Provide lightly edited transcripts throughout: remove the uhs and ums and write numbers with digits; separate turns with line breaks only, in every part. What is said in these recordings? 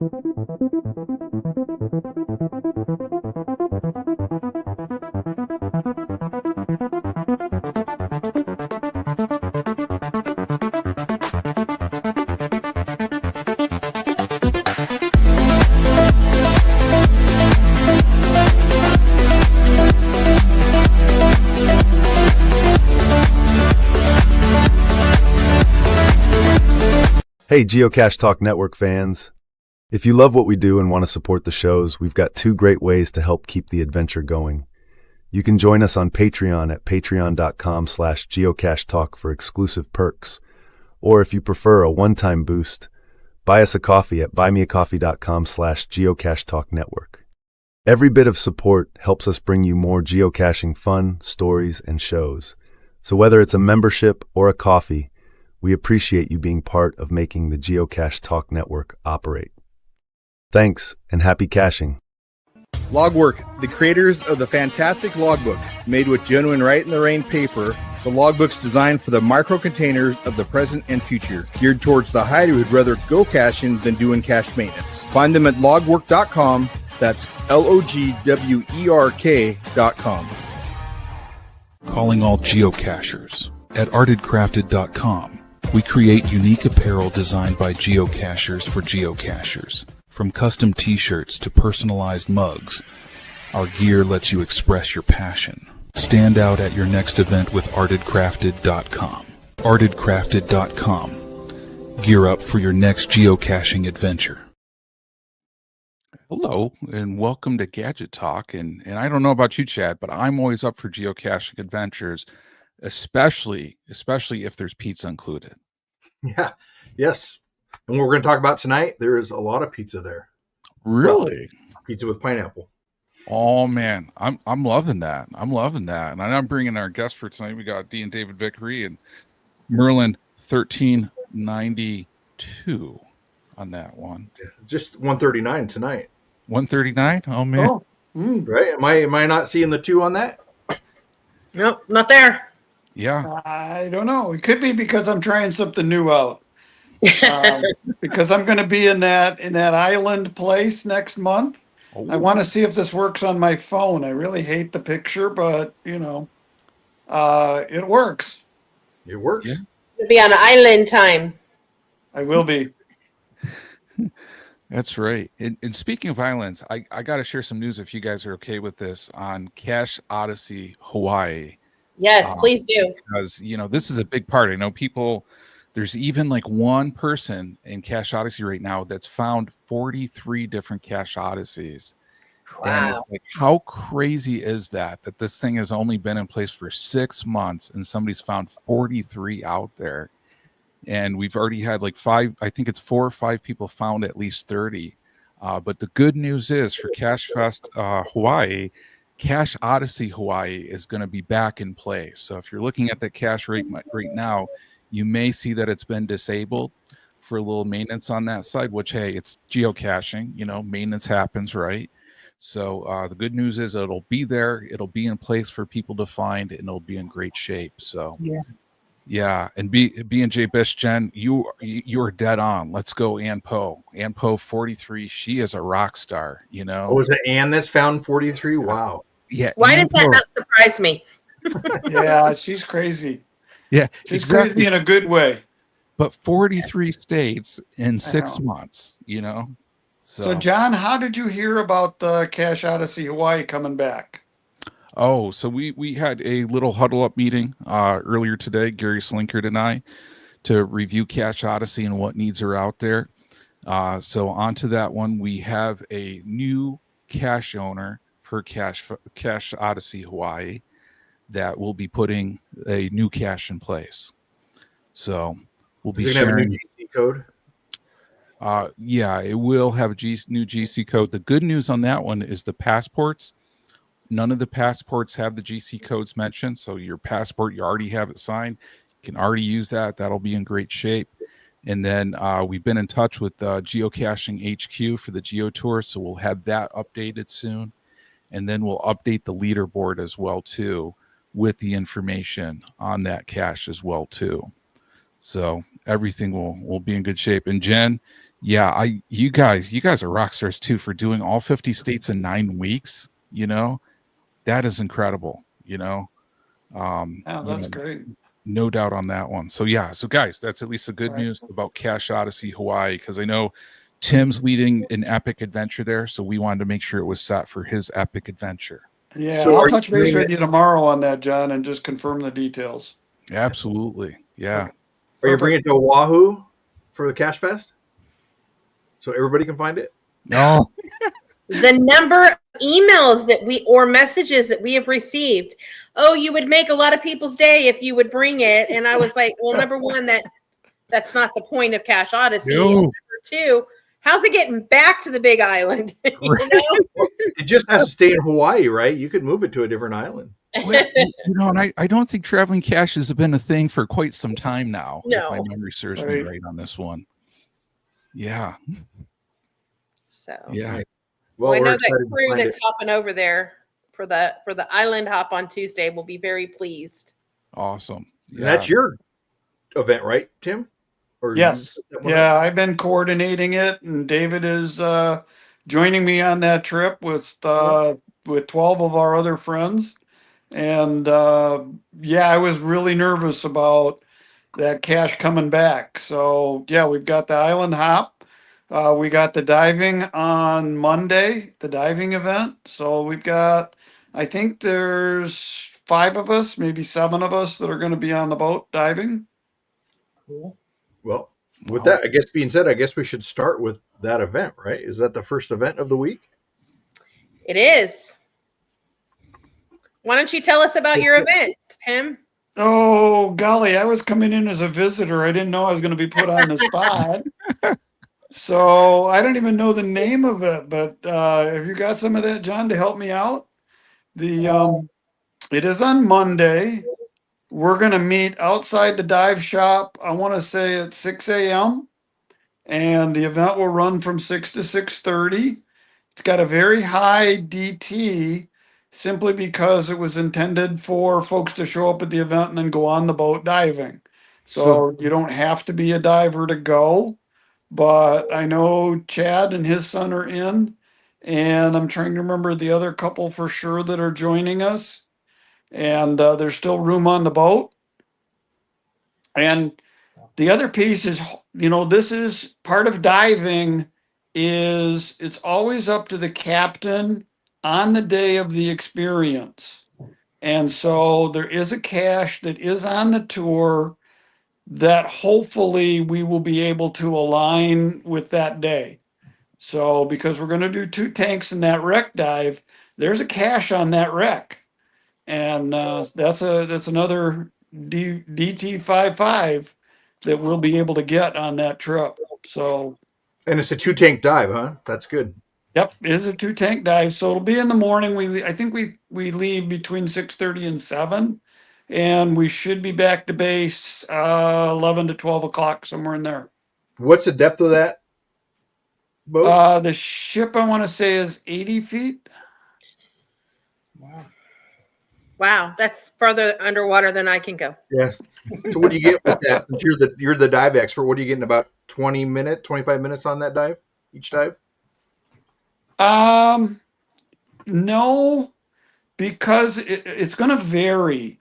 Hey, Geocache Talk Network fans. If you love what we do and want to support the shows, we've got two great ways to help keep the adventure going. You can join us on Patreon at patreon.com/geocachetalk for exclusive perks. Or if you prefer a one-time boost, buy us a coffee at buymeacoffee.com/geocachetalknetwork. Every bit of support helps us bring you more geocaching fun, stories, and shows. So whether it's a membership or a coffee, we appreciate you being part of making the Geocache Talk Network operate. Thanks, and happy caching.
Logwork, the creators of the fantastic logbook, made with genuine right-in-the-rain paper. The logbook's designed for the micro-containers of the present and future, geared towards the hider who'd rather go caching than doing cache maintenance. Find them at logwork.com. That's LOGWERK.com.
Calling all geocachers. At artedcrafted.com, we create unique apparel designed by geocachers for geocachers. From custom t-shirts to personalized mugs, our gear lets you express your passion. Stand out at your next event with artedcrafted.com. artedcrafted.com. Gear up for your next geocaching adventure.
Hello, and welcome to Gadget Talk. And I don't know about you, Chad, but I'm always up for geocaching adventures, especially if there's pizza included.
Yeah. Yes. And what we're going to talk about tonight, there is a lot of pizza there.
Really?
Well, pizza with pineapple.
Oh man, I'm loving that. I'm loving that. And I'm bringing our guests for tonight. We got D and David Vickery and Merlin 1392 on that one.
Just 139 tonight.
139? Oh man.
Oh. Right? Am I not seeing the 2 on that?
Nope, not there.
Yeah.
I don't know. It could be because I'm trying something new out. Because I'm going to be in that island place next month.
Oh.
I want to see if this works on my phone. I really hate the picture, but it works.
It works.
Yeah.
You'll be on island time.
I will be.
That's right. And speaking of islands, I got to share some news if you guys are okay with this on Cache Odyssey Hawaii.
Yes, please do.
Because, this is a big part. I know there's even like one person in Cache Odyssey right now that's found 43 different Cache Odysseys.
Wow.
And it's like, how crazy is that this thing has only been in place for 6 months and somebody's found 43 out there. And we've already had like 4 or 5 people found at least 30. But the good news is for CacheFest Hawaii, Cache Odyssey Hawaii is going to be back in place. So if you're looking at the cache right now, you may see that it's been disabled for a little maintenance on that side, which, hey, it's geocaching, maintenance happens, right? So the good news is it'll be there. It'll be in place for people to find, and it'll be in great shape. So yeah. And B&J Bish, Jen, you're dead on. Let's go Ann Poe. Ann Poe 43. She is a rock star,
Oh, is it Ann that's found 43? Wow.
Yeah.
Why does that not surprise me?
Yeah, she's crazy.
Yeah,
she's
exactly.
crazy in a good way.
But 43 states in 6 months,
So, John, how did you hear about the Cache Odyssey Hawaii coming back?
Oh, so we had a little huddle up meeting earlier today, Gary Slinkard and I, to review Cache Odyssey and what needs are out there. So onto that one, we have a new cache owner for Cache Odyssey Hawaii that will be putting a new cache in place. So we'll be sharing.
Have a new GC code?
Yeah, it will have a new GC code. The good news on that one is the passports. None of the passports have the GC codes mentioned. So your passport, you already have it signed. You can already use that. That'll be in great shape. And then we've been in touch with Geocaching HQ for the Geo Tour. So we'll have that updated soon. And then we'll update the leaderboard as well, too, with the information on that cache as well, too. So everything will be in good shape. And Jen, Yeah, you guys are rock stars too for doing all 50 states in 9 weeks. That is incredible.
Yeah, that's great.
No doubt on that one. So yeah, so guys, that's at least the good
Right.
news about Cache Odyssey Hawaii, because I know Tim's leading an epic adventure there, so we wanted to make sure it was set for his epic adventure.
Yeah,
So
I'll
are you
touch base
doing
with
it?
you tomorrow on that, John, and just confirm the details.
Absolutely, yeah.
Are you
Perfect.
bringing it to Oahu for the Cache Fest? So everybody can find it?
No,
The number of emails or messages that we have received. Oh, you would make a lot of people's day if you would bring it. And I was like, well, number one, that's not the point of Cache Odyssey.
No.
And number two, how's it getting back to the Big Island?
It just has to stay in Hawaii, right? You could move it to a different island.
well, and I don't think traveling caches have been a thing for quite some time now.
No.
If my memory serves me
Right.
right on this one. Yeah,
So
yeah.
Well,
I
we're
know
excited
that
to
crew
find
that's
it.
hopping over there for the island hop on Tuesday will be very pleased.
Awesome.
And that's your event, right, Tim? Or
Yes.
you set that one
Yeah,
up?
I've been coordinating it, and David is joining me on that trip with 12 of our other friends. And yeah, I was really nervous about that cache coming back. So yeah, we've got the island hop. We got the diving on Monday, the diving event. So we've got, I think there's 5 of us, maybe 7 of us that are going to be on the boat diving.
Cool.
Well, with
Wow.
that, I guess being said, I guess we should start with that event, right? Is that the first event of the week?
It is. Why don't you tell us about your event, Tim?
Oh, golly, I was coming in as a visitor. I didn't know I was going to be put on the spot. So I don't even know the name of it, but have you got some of that, John, to help me out? It is on Monday. We're going to meet outside the dive shop. I want to say at 6 a.m. and the event will run from 6 to 6:30. It's got a very high DT simply because it was intended for folks to show up at the event and then go on the boat diving. So you don't have to be a diver to go, but I know Chad and his son are in, and I'm trying to remember the other couple for sure that are joining us. And there's still room on the boat. And the other piece is, this is part of diving is it's always up to the captain on the day of the experience. And so there is a cache that is on the tour that hopefully we will be able to align with that day. So because we're going to do 2 tanks in that wreck dive, there's a cache on that wreck. And that's another DT55 that we'll be able to get on that trip. So,
And it's a 2-tank dive, huh? That's good.
yep, it is a 2 tank dive. So it'll be in the morning. I think we leave between 6:30 and 7, and we should be back to base 11 to 12 o'clock, somewhere in there.
What's the depth of that boat?
The ship, I want to say, is 80 feet.
Wow, that's further underwater than I can go.
Yes. So what do you get with that? Since you're the dive expert, what are you getting, about 25 minutes on that dive, each dive?
No, because it's going to vary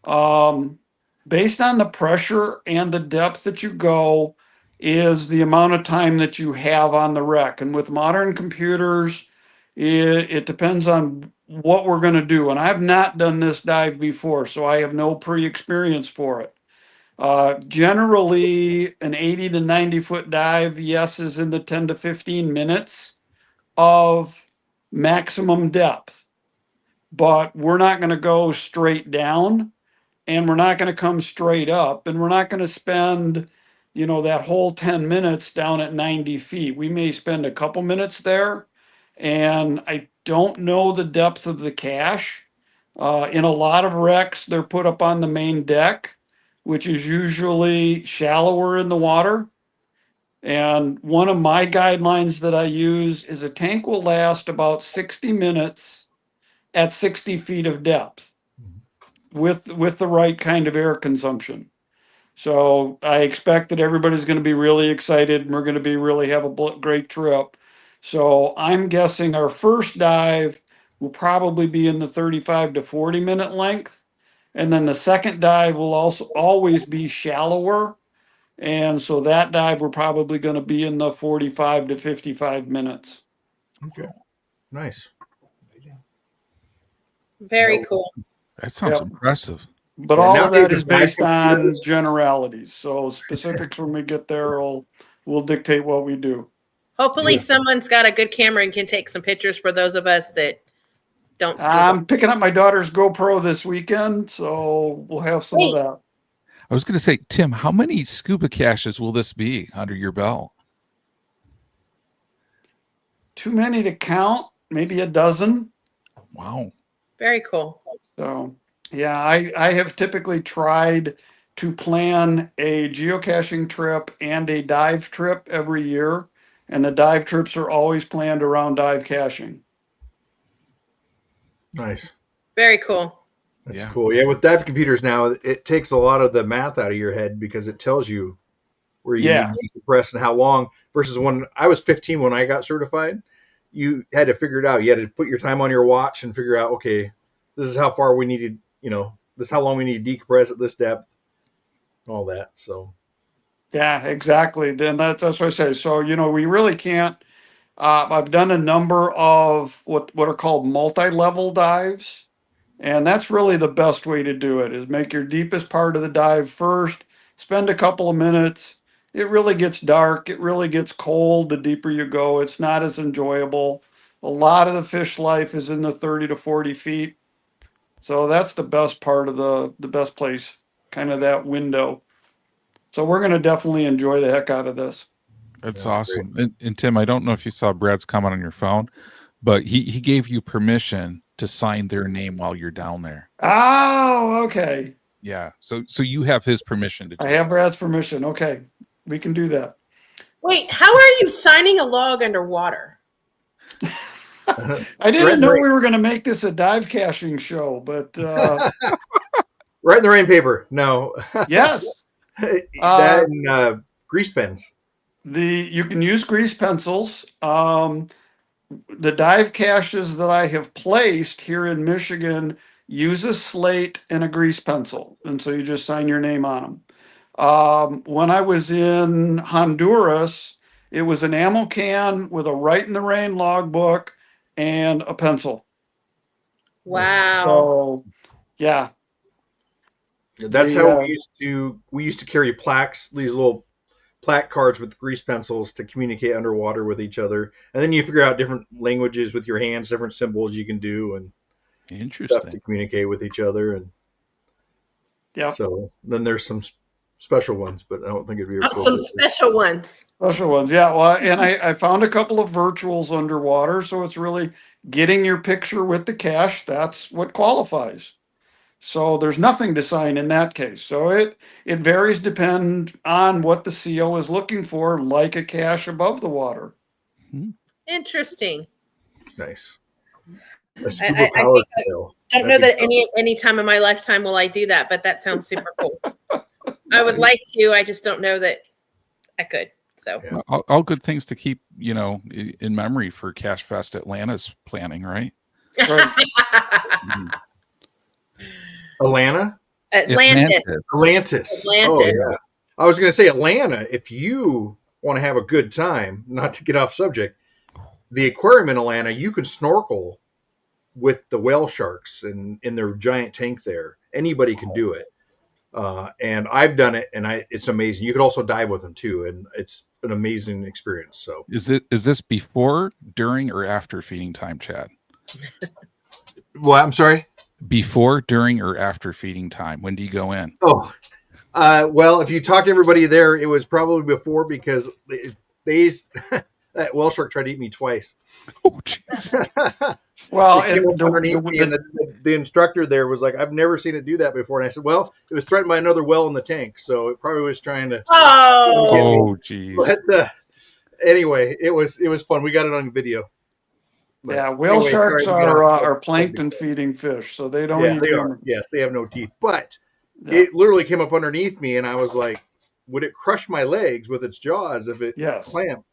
based on the pressure and the depth that you go is the amount of time that you have on the wreck. And with modern computers, it depends on what we're going to do. And I've not done this dive before, so I have no pre-experience for it. Generally, an 80 to 90 foot dive, yes, is in the 10 to 15 minutes of maximum depth. But we're not going to go straight down, and we're not going to come straight up, and we're not going to spend, that whole 10 minutes down at 90 feet. We may spend a couple minutes there, and I don't know the depth of the cache. In a lot of wrecks, they're put up on the main deck, which is usually shallower in the water. And one of my guidelines that I use is a tank will last about 60 minutes at 60 feet of depth with the right kind of air consumption. So I expect that everybody's going to be really excited and we're going to be really have a great trip. So I'm guessing our first dive will probably be in the 35 to 40 minute length. And then the second dive will also always be shallower. And so that dive we're probably going to be in the 45 to 55 minutes.
Okay. Nice.
Very cool.
That sounds
Yep.
impressive.
But
Yeah,
all of
nowadays
that is
with live
based on
computers-
generalities. So specifics when we get there will dictate what we do.
Hopefully, someone's got a good camera and can take some pictures for those of us that don't scuba.
I'm picking up my daughter's GoPro this weekend, so we'll have some of that.
I was going to say, Tim, how many scuba caches will this be under your belt?
Too many to count, maybe a dozen.
Wow.
Very cool.
So, yeah, I have typically tried to plan a geocaching trip and a dive trip every year, and the dive trips are always planned around dive caching.
Nice.
Very cool.
That's cool. Yeah, with dive computers now, it takes a lot of the math out of your head because it tells you where you need to compress and how long. Versus when I was 15 when I got certified, you had to figure it out. You had to put your time on your watch and figure out, okay, this is how far we needed, this is how long we need to decompress at this depth, and all that. So.
Yeah, exactly. Then that's what I say. So, we really can't. I've done a number of what are called multi-level dives. And that's really the best way to do it is make your deepest part of the dive first, spend a couple of minutes. It really gets dark. It really gets cold. The deeper you go, it's not as enjoyable. A lot of the fish life is in the 30 to 40 feet. So that's the best part of the best place, kind of that window. So we're going to definitely enjoy the heck out of this.
That's awesome. And Tim, I don't know if you saw Brad's comment on your phone, but he gave you permission to sign their name while you're down there.
Oh, okay.
Yeah. So you have his permission to do
I have Brad's permission. Okay. We can do that.
Wait, how are you signing a log underwater?
I didn't know we were going to make this a dive caching show, but
Right in the rain paper. No.
Yes.
That and grease pens.
You can use grease pencils. The dive caches that I have placed here in Michigan use a slate and a grease pencil, and so you just sign your name on them. When I was in Honduras, it was an ammo can with a Right in the Rain logbook and a pencil.
Wow.
So, yeah.
That's how we used to carry plaques, these little plaque cards with grease pencils to communicate underwater with each other. And then you figure out different languages with your hands, different symbols you can do and stuff to communicate with each other. And so then there's some special ones, but I don't think it'd be
some special ones.
Special ones, yeah. Well, and I found a couple of virtuals underwater, so it's really getting your picture with the cache. That's what qualifies. So there's nothing to sign in that case. So it varies depend on what the CO is looking for, like a cache above the water.
Interesting.
Nice.
I don't know that any time in my lifetime will I do that, but that sounds super cool. I would like to. I just don't know that I could. So
all good things to keep, in memory for CacheFest Atlanta's planning, right?
Atlanta?
Atlantis.
Oh, yeah. I was going to say Atlanta. If you want to have a good time, not to get off subject, the aquarium in Atlanta, you can snorkel with the whale sharks in their giant tank there. Anybody can do it. And I've done it, and it's amazing. You could also dive with them too, and it's an amazing experience. So,
is this before, during, or after feeding time, Chad?
Well, I'm sorry.
Before, during, or after feeding time? When do you go in?
Oh, well, if you talk to everybody there, it was probably before because that whale shark tried to eat me twice.
Oh, jeez.
Well,
the instructor there was like, "I've never seen it do that before," and I said, "Well, it was threatened by another whale in the tank, so it probably was trying to."
Oh, jeez.
But anyway, it was fun. We got it on video.
But yeah, whale sharks are plankton feeding fish, so they don't eat humans.
Yes, they have no teeth. But it literally came up underneath me, and I was like, would it crush my legs with its jaws if it
Yes.
clamped?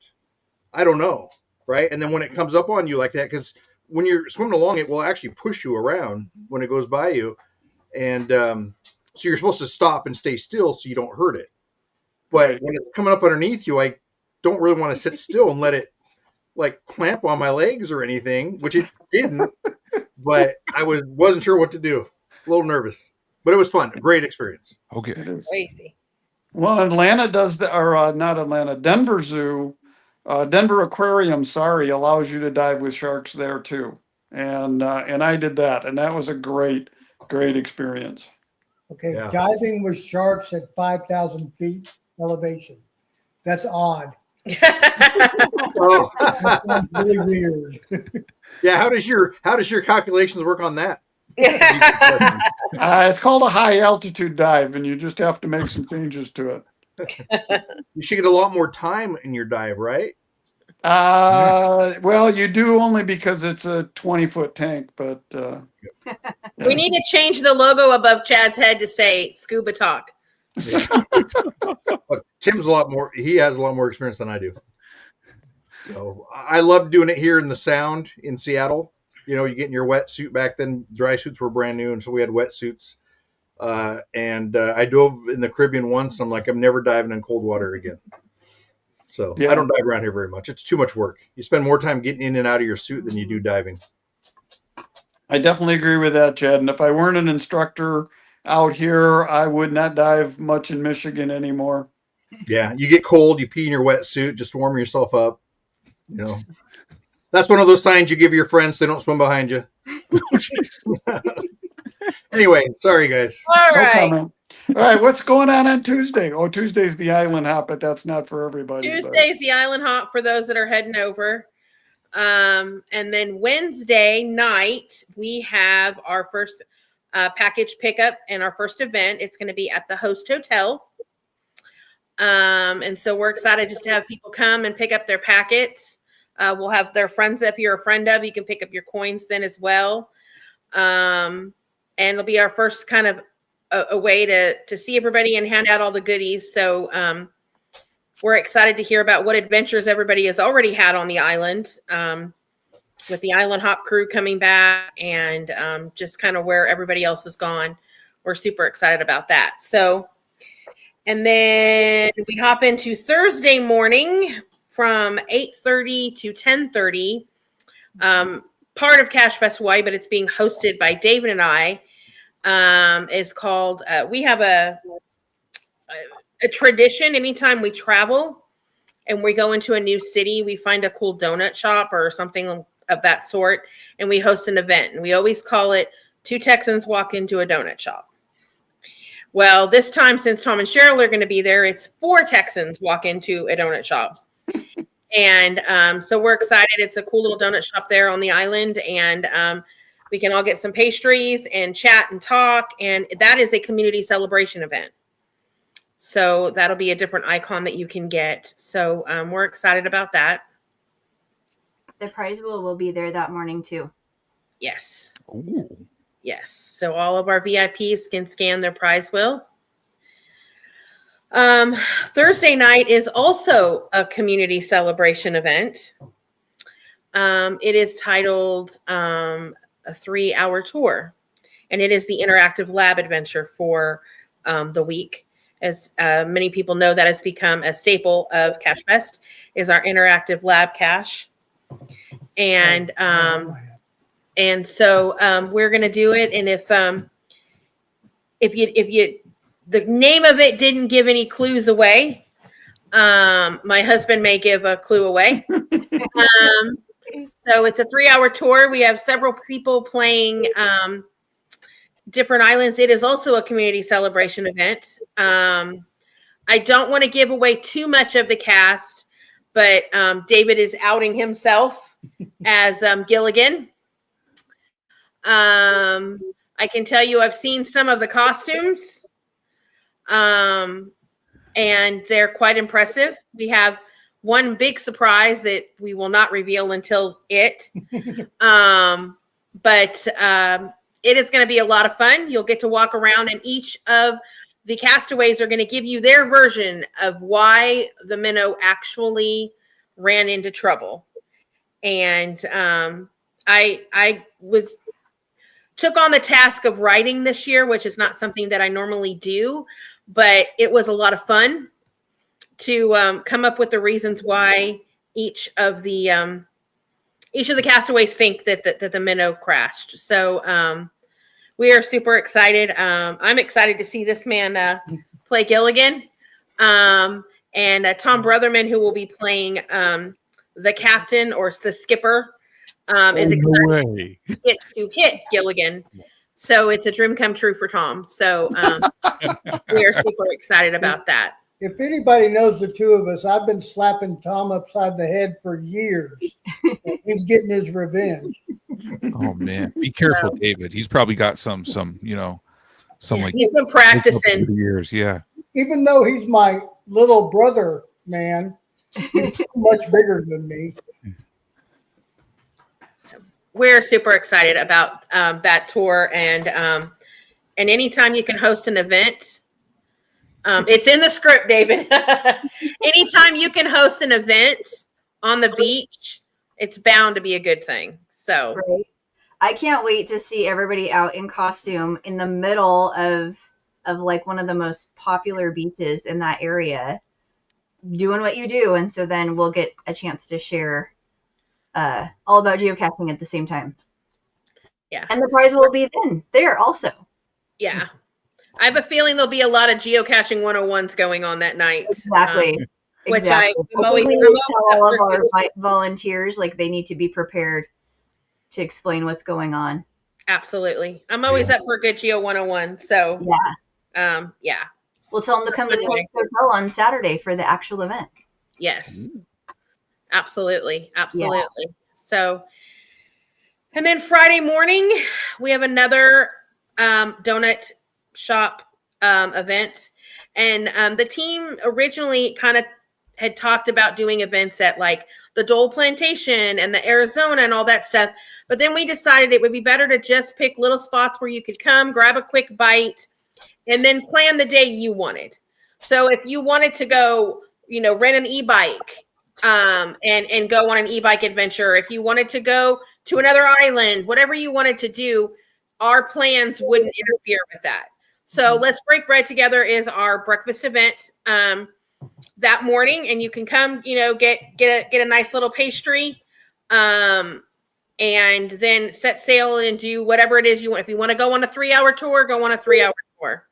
I don't know, right? And then when it comes up on you like that, because when you're swimming along, it will actually push you around when it goes by you, and so you're supposed to stop and stay still so you don't hurt it. But when it's coming up underneath you, I don't really want to sit still and let it like clamp on my legs or anything, which it didn't. But I wasn't sure what to do. A little nervous, but it was fun. A great experience.
Okay.
Crazy.
Well, Atlanta does the, or not Atlanta, Denver Zoo, Denver Aquarium, allows you to dive with sharks there too. And I did that, and that was a great experience.
Okay,
Yeah.
diving with sharks at 5,000 feet elevation. That's odd.
Oh.
That sounds really weird.
Yeah, how does your calculations work on that?
It's called a high altitude dive, and you just have to make some changes to it.
You should get a lot more time in your dive, right?
Well, you do only because it's a 20-foot tank, but
We need to change the logo above Chad's head to say Scuba Talk.
But Tim's he has a lot more experience than I do. So I love doing it here in the Sound in Seattle. You know, you get in your wetsuit. Back then, dry suits were brand new, and so we had wetsuits. And I dove in the Caribbean once, and I'm like, I'm never diving in cold water again. So I don't dive around here very much. It's too much work. You spend more time getting in and out of your suit than you do diving.
I definitely agree with that, Chad. And if I weren't an instructor out here, I would not dive much in Michigan anymore.
Yeah, you get cold, you pee in your wetsuit, just warm yourself up. You know, that's one of those signs you give your friends so they don't swim behind you. Anyway, sorry guys.
All
No
right.
comment. All right, what's going on Tuesday? Oh, Tuesday's the island hop, but that's not for everybody.
Tuesday's the island hop for those that are heading over. And then Wednesday night, we have our first package pickup and our first event. It's going to be at the Host Hotel. And so we're excited just to have people come and pick up their packets. We'll have their friends. If you're a friend of, you can pick up your coins then as well. And it'll be our first kind of a way to see everybody and hand out all the goodies. So we're excited to hear about what adventures everybody has already had on the island, with the Island Hop crew coming back, and just kind of where everybody else has gone. We're super excited about that. So, and then we hop into Thursday morning from 8:30 to 10:30. Part of CacheFest Hawaii, but it's being hosted by David and I. Is called. We have a tradition. Anytime we travel and we go into a new city, we find a cool donut shop or something of that sort, and we host an event. And we always call it Two Texans Walk Into a Donut Shop. Well, this time, since Tom and Cheryl are going to be there, it's 4 Texans walk into a donut shop. And so we're excited. It's a cool little donut shop there on the island, and we can all get some pastries and chat and talk. And that is a community celebration event. So that'll be a different icon that you can get. So we're excited about that.
The prize wheel will be there that morning too.
Yes.
Ooh.
Yes. So all of our VIPs can scan their prize wheel. Thursday night is also a community celebration event. It is titled a 3-hour tour, and it is the interactive lab adventure for the week. As many people know, that has become a staple of CacheFest, is our interactive lab cache. And so we're going to do it. And if you the name of it didn't give any clues away, my husband may give a clue away. So it's a 3-hour tour. We have several people playing different islands. It is also a community celebration event. I don't want to give away too much of the cast, but David is outing himself as Gilligan. I can tell you I've seen some of the costumes, and they're quite impressive. We have one big surprise that we will not reveal until it. But it is going to be a lot of fun. You'll get to walk around, and each of the castaways are going to give you their version of why the minnow actually ran into trouble. And I took on the task of writing this year, which is not something that I normally do, but it was a lot of fun to come up with the reasons why each of the castaways think that the minnow crashed. So we are super excited. I'm excited to see this man play Gilligan, and Tom Brotherman, who will be playing the captain or the skipper, is excited to hit Gilligan. So it's a dream come true for Tom. So we are super excited about that.
If anybody knows the two of us, I've been slapping Tom upside the head for years. He's getting his revenge.
Oh man, be careful, David. He's probably got some like
he's been practicing
years. Yeah.
Even though he's my little brother, man, he's so much bigger than me.
We're super excited about that tour, and anytime you can host an event, it's in the script, David. Anytime you can host an event on the beach, it's bound to be a good thing. So
right. I can't wait to see everybody out in costume in the middle of like one of the most popular beaches in that area, doing what you do, and so then we'll get a chance to share all about geocaching at the same time.
Yeah.
And the prize will be then there also.
Yeah. I have a feeling there'll be a lot of geocaching 101s going on that night.
Exactly.
Which
exactly.
I'm always
tell all of our volunteers like they need to be prepared to explain what's going on.
Absolutely. I'm always up for a good Geo 101. So yeah.
We'll tell them to come to the hotel on Saturday for the actual event.
Yes. Absolutely. Yeah. So, and then Friday morning, we have another donut shop event. And the team originally kind of had talked about doing events at like the Dole Plantation and the Arizona and all that stuff. But then we decided it would be better to just pick little spots where you could come, grab a quick bite, and then plan the day you wanted. So if you wanted to go, rent an e-bike, and go on an e-bike adventure. If you wanted to go to another island, whatever you wanted to do, our plans wouldn't interfere with that. So Let's Break Bread Together is our breakfast event that morning, and you can come, get a nice little pastry, and then set sail and do whatever it is you want. If you want to go on a 3-hour tour, go on a 3-hour tour.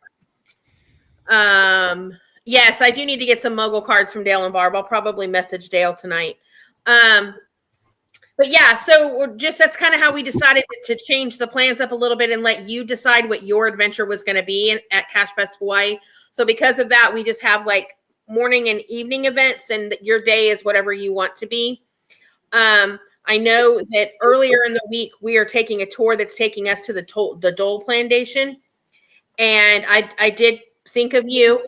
Yes, I do need to get some mogul cards from Dale and Barb. I'll probably message Dale tonight. But yeah, so that's kind of how we decided to change the plans up a little bit and let you decide what your adventure was going to be at CacheFest Hawaii. So because of that, we just have like morning and evening events, and your day is whatever you want to be. I know that earlier in the week, we are taking a tour that's taking us to the Dole Plantation. And I did think of you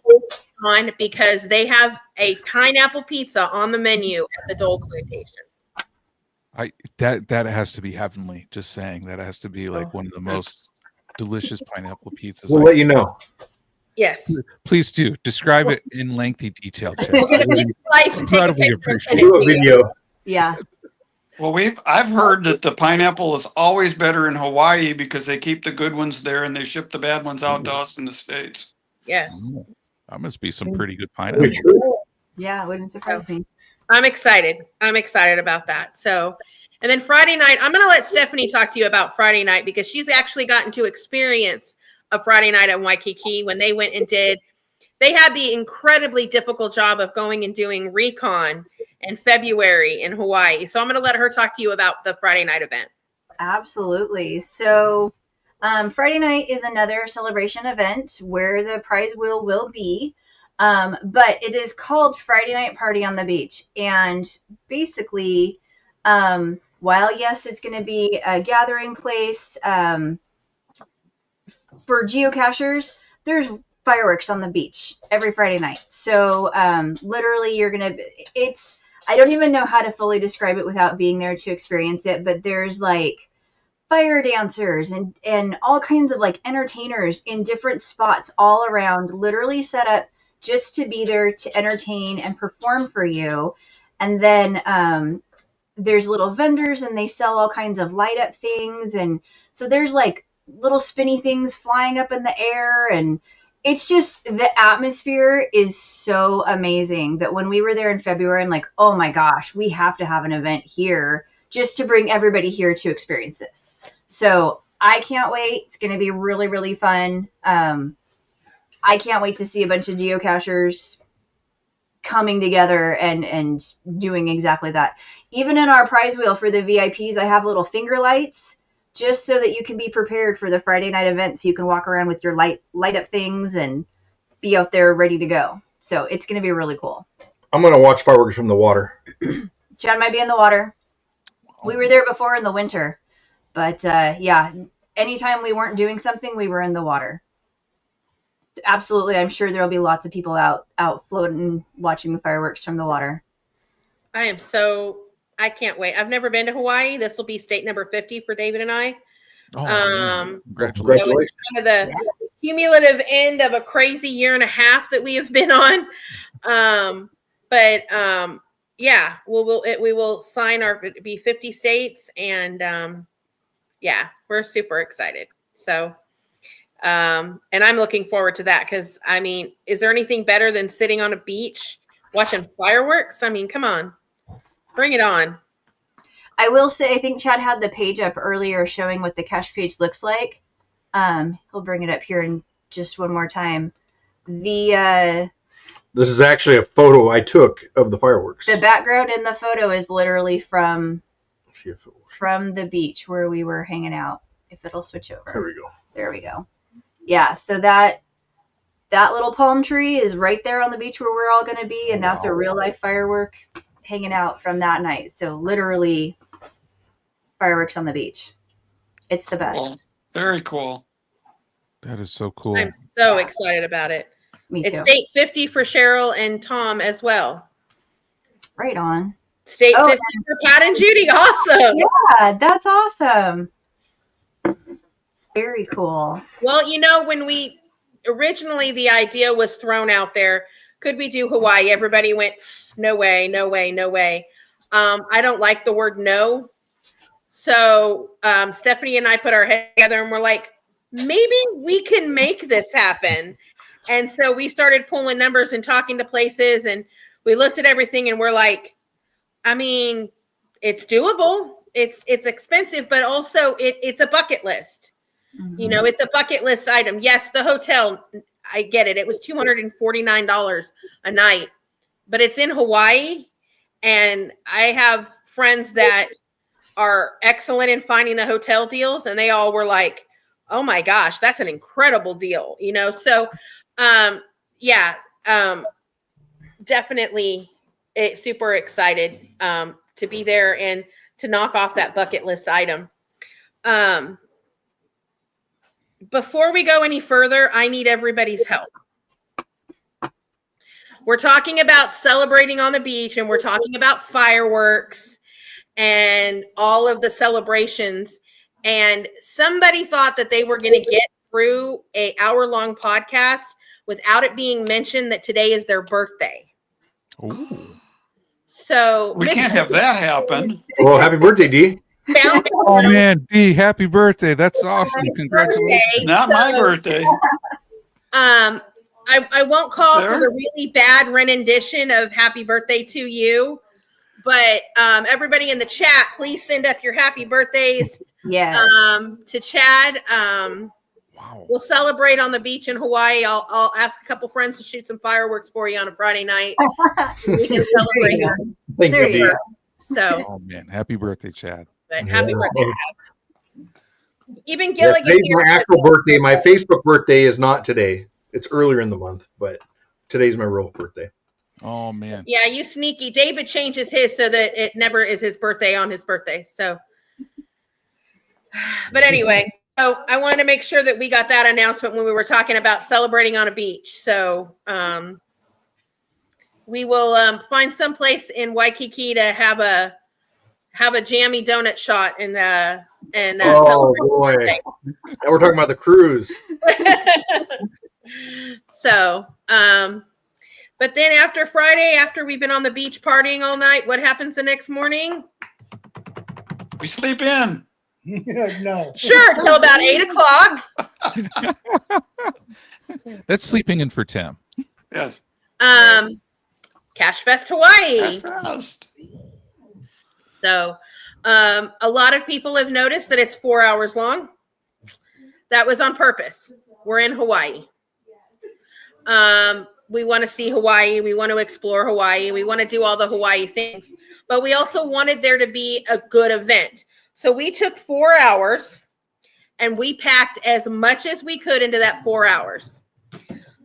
on because they have a pineapple pizza on the menu at the Dole Plantation.
That has to be heavenly. Just saying, that has to be like one of the most delicious pineapple pizzas.
We'll let you know.
Yes.
Please do describe it in lengthy detail.
We'll get a big slice and take a picture.
Do a video.
Yeah.
Well, I've heard that the pineapple is always better in Hawaii because they keep the good ones there and they ship the bad ones out to us in the States.
Yes.
That must be some pretty good pineapple.
Yeah, it wouldn't surprise me.
I'm excited. about that. So, and then Friday night, I'm going to let Stephanie talk to you about Friday night because she's actually gotten to experience a Friday night at Waikiki when they went and they had the incredibly difficult job of going and doing recon in February in Hawaii. So I'm going to let her talk to you about the Friday night event.
Absolutely. So Friday night is another celebration event where the prize wheel will be. But it is called Friday Night Party on the Beach. And basically, while yes, it's going to be a gathering place for geocachers, there's fireworks on the beach every Friday night. So literally I don't even know how to fully describe it without being there to experience it, but there's like fire dancers and all kinds of like entertainers in different spots all around, literally set up just to be there to entertain and perform for you. And then there's little vendors and they sell all kinds of light up things. And so there's like little spinny things flying up in the air. And it's just, the atmosphere is so amazing that when we were there in February, I'm like, oh my gosh, we have to have an event here just to bring everybody here to experience this. So I can't wait. It's going to be really, really fun. I can't wait to see a bunch of geocachers coming together and doing exactly that. Even in our prize wheel for the VIPs, I have little finger lights just so that you can be prepared for the Friday night event. So you can walk around with your light up things and be out there ready to go. So it's going to be really cool.
I'm going to watch fireworks from the water.
Chad might be in the water. We were there before in the winter, but yeah, anytime we weren't doing something, we were in the water. Absolutely. I'm sure there'll be lots of people out floating, watching the fireworks from the water.
I can't wait. I've never been to Hawaii. This will be state number 50 for David and I.
Congratulations.
So it's kind of the cumulative end of a crazy year and a half that we have been on. Yeah, we will sign it'll be 50 states, and yeah, we're super excited. So, and I'm looking forward to that because, I mean, is there anything better than sitting on a beach watching fireworks? I mean, come on, bring it on.
I will say, I think Chad had the page up earlier showing what the cache page looks like. He'll bring it up here in just one more time.
This is actually a photo I took of the fireworks.
The background in the photo is literally from the beach where we were hanging out. If it'll switch over.
There we go.
There we go. Yeah, so that little palm tree is right there on the beach where we're all going to be, and that's a real life firework hanging out from that night. So literally fireworks on the beach. It's the best.
Cool. Very cool.
That is so cool.
I'm so excited about it.
Me too.
It's state 50 for Cheryl and Tom as well.
Right on.
State 50 for Pat and Judy. Awesome.
Yeah, that's awesome. Very cool.
Well, you know, when we originally, the idea was thrown out there, could we do Hawaii? Everybody went, no way, no way, no way. I don't like the word no. So Stephanie and I put our head together and we're like, maybe we can make this happen. And so we started pulling numbers and talking to places, and we looked at everything and we're like, I mean, it's doable. It's expensive, but also it's a bucket list. Mm-hmm. You know, it's a bucket list item. Yes, the hotel, I get it. It was $249 a night, but it's in Hawaii. And I have friends that are excellent in finding the hotel deals, and they all were like, oh my gosh, that's an incredible deal. You know, so definitely super excited to be there and to knock off that bucket list item. Before we go any further, I need everybody's help. We're talking about celebrating on the beach, and we're talking about fireworks and all of the celebrations. And somebody thought that they were going to get through an hour-long podcast without it being mentioned that today is their birthday.
Ooh.
So
we can't have that happen.
Well, happy birthday, Dee.
Oh man, Dee, happy birthday. That's awesome. Congratulations.
It's not my birthday.
I won't call for the really bad rendition of happy birthday to you, but everybody in the chat, please send up your happy birthdays to Chad.
Wow.
We'll celebrate on the beach in Hawaii. I'll ask a couple friends to shoot some fireworks for you on a Friday night. We can celebrate.
Thank you, Dee.
So,
oh man, happy birthday, Chad.
But happy birthday, Chad. Even Gilligan.
Today's my actual birthday. My Facebook birthday is not today. It's earlier in the month, but today's my real birthday.
Oh man.
Yeah, you sneaky. David changes his so that it never is his birthday on his birthday. So, but anyway, so I wanted to make sure that we got that announcement when we were talking about celebrating on a beach. So, we will find some place in Waikiki to have a jammy donut shot in the and
oh boy, now we're talking about the cruise.
So, but then after Friday, after we've been on the beach partying all night, what happens the next morning?
We sleep in.
No.
Sure, till about 8 o'clock.
That's sleeping in for Tim.
Yes.
CacheFest Hawaii.
That's fast.
So, a lot of people have noticed that it's 4 hours long. That was on purpose. We're in Hawaii. We want to see Hawaii. We want to explore Hawaii. We want to do all the Hawaii things. But we also wanted there to be a good event. So we took 4 hours and we packed as much as we could into that 4 hours.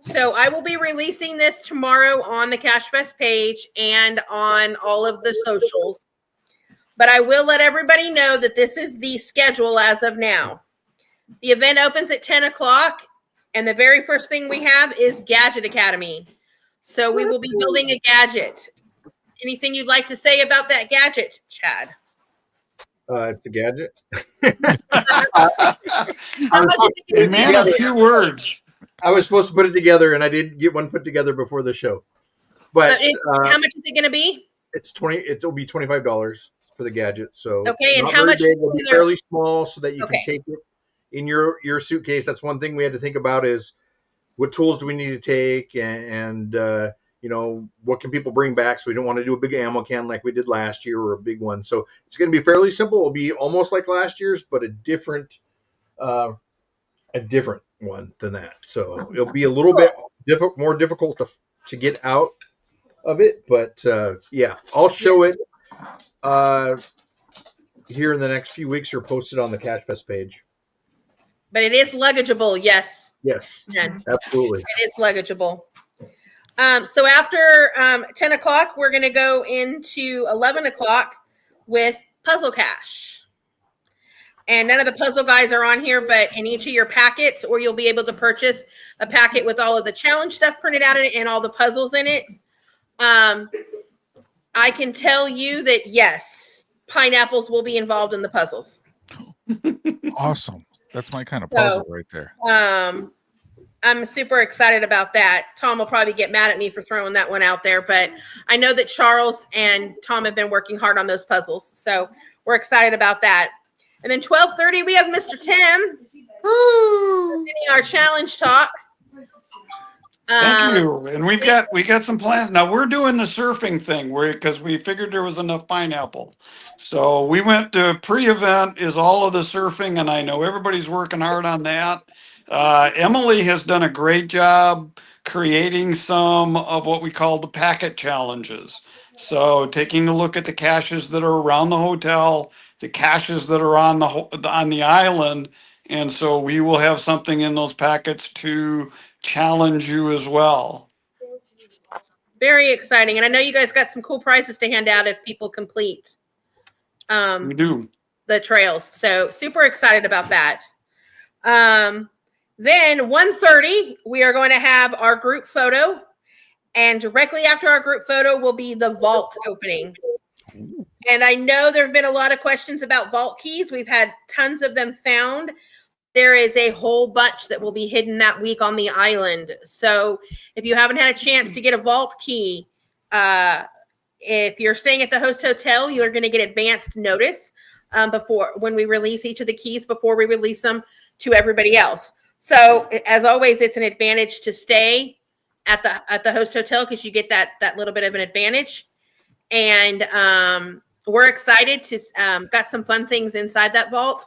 So I will be releasing this tomorrow on the CacheFest page and on all of the socials. But I will let everybody know that this is the schedule as of now. The event opens at 10 o'clock, and the very first thing we have is Gadget Academy. So we will be building a gadget. Anything you'd like to say about that gadget, Chad?
It's a gadget.
Man of few words.
I was supposed to put it together, and I didn't get one put together before the show. But
how much is it going to be?
It's It'll be $25 for the gadget. So
okay, and how much?
It'll be fairly small, so that you can take it in your suitcase. That's one thing we had to think about: is what tools do we need to take, and you know, what can people bring back? So we don't want to do a big ammo can like we did last year, or a big one. So it's going to be fairly simple. It'll be almost like last year's, but a different one than that. So it'll be a little bit more difficult to get out of it. But yeah, I'll show it here in the next few weeks, or post it on the CacheFest page.
But it is luggageable, yes.
Yes,
yeah.
Absolutely.
It is luggageable. So after 10 o'clock, we're going to go into 11 o'clock with Puzzle Cache. And none of the puzzle guys are on here, but in each of your packets, or you'll be able to purchase a packet with all of the challenge stuff printed out in it and all the puzzles in it. I can tell you that, yes, pineapples will be involved in the puzzles.
Awesome. That's my kind of puzzle right there.
I'm super excited about that. Tom will probably get mad at me for throwing that one out there, but I know that Charles and Tom have been working hard on those puzzles. So we're excited about that. And then 12:30, we have Mr. Tim. Our challenge talk.
Thank you. And we got some plans. Now we're doing the surfing thing because we figured there was enough pineapple. So we went to pre-event is all of the surfing, and I know everybody's working hard on that. Emily has done a great job creating some of what we call the packet challenges. So taking a look at the caches that are around the hotel, the caches that are on the island, and so we will have something in those packets to challenge you as well.
Very exciting. And I know you guys got some cool prizes to hand out if people complete
we do
the trails. So super excited about that. Then 1:30, we are going to have our group photo. And directly after our group photo will be the vault opening. And I know there have been a lot of questions about vault keys. We've had tons of them found. There is a whole bunch that will be hidden that week on the island. So if you haven't had a chance to get a vault key, if you're staying at the host hotel, you're going to get advanced notice when we release each of the keys, before we release them to everybody else. So as always, it's an advantage to stay at the host hotel, because you get that little bit of an advantage. And we're excited to got some fun things inside that vault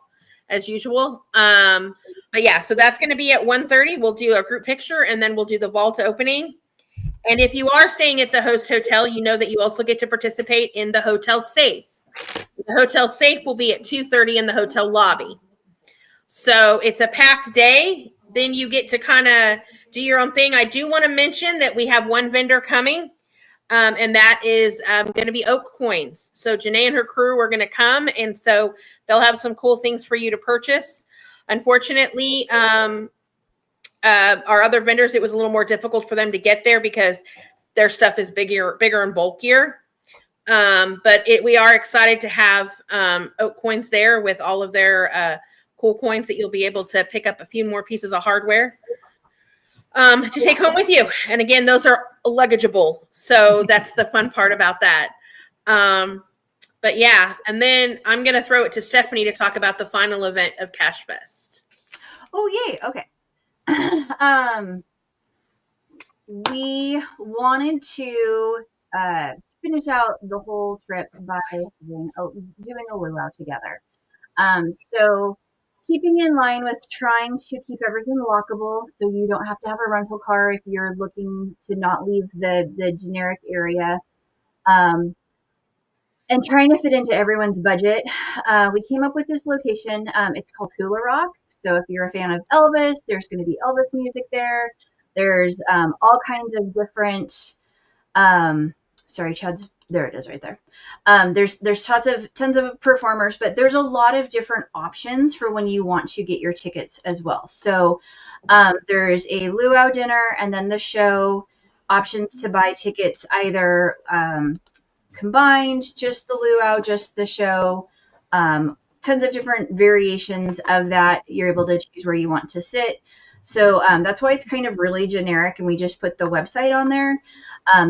as usual. But yeah, so that's going to be at 1:30. We'll do a group picture, and then we'll do the vault opening. And if you are staying at the host hotel, you know that you also get to participate in the hotel safe. The hotel safe will be at 2:30 in the hotel lobby. So it's a packed day. Then you get to kind of do your own thing. I do want to mention that we have one vendor coming, and that is going to be Oak Coins. So Janae and her crew are going to come, and so they'll have some cool things for you to purchase. Unfortunately, our other vendors, it was a little more difficult for them to get there because their stuff is bigger and bulkier. But we are excited to have Oak Coins there with all of their cool coins that you'll be able to pick up a few more pieces of hardware to take home with you. And again, those are luggageable. So that's the fun part about that. But yeah, and then I'm going to throw it to Stephanie to talk about the final event of CacheFest.
Oh, yay. Okay. We wanted to finish out the whole trip by doing a luau together. So keeping in line with trying to keep everything lockable, so you don't have to have a rental car if you're looking to not leave the generic area. And trying to fit into everyone's budget, we came up with this location. It's called Hula Rock. So if you're a fan of Elvis, there's going to be Elvis music there. There's all kinds of different. Sorry, Chad's there. It is right there. There's tons of performers, but there's a lot of different options for when you want to get your tickets as well. So there's a luau dinner and then the show. Options to buy tickets either combined, just the luau, just the show. Tons of different variations of that. You're able to choose where you want to sit. So that's why it's kind of really generic, and we just put the website on there.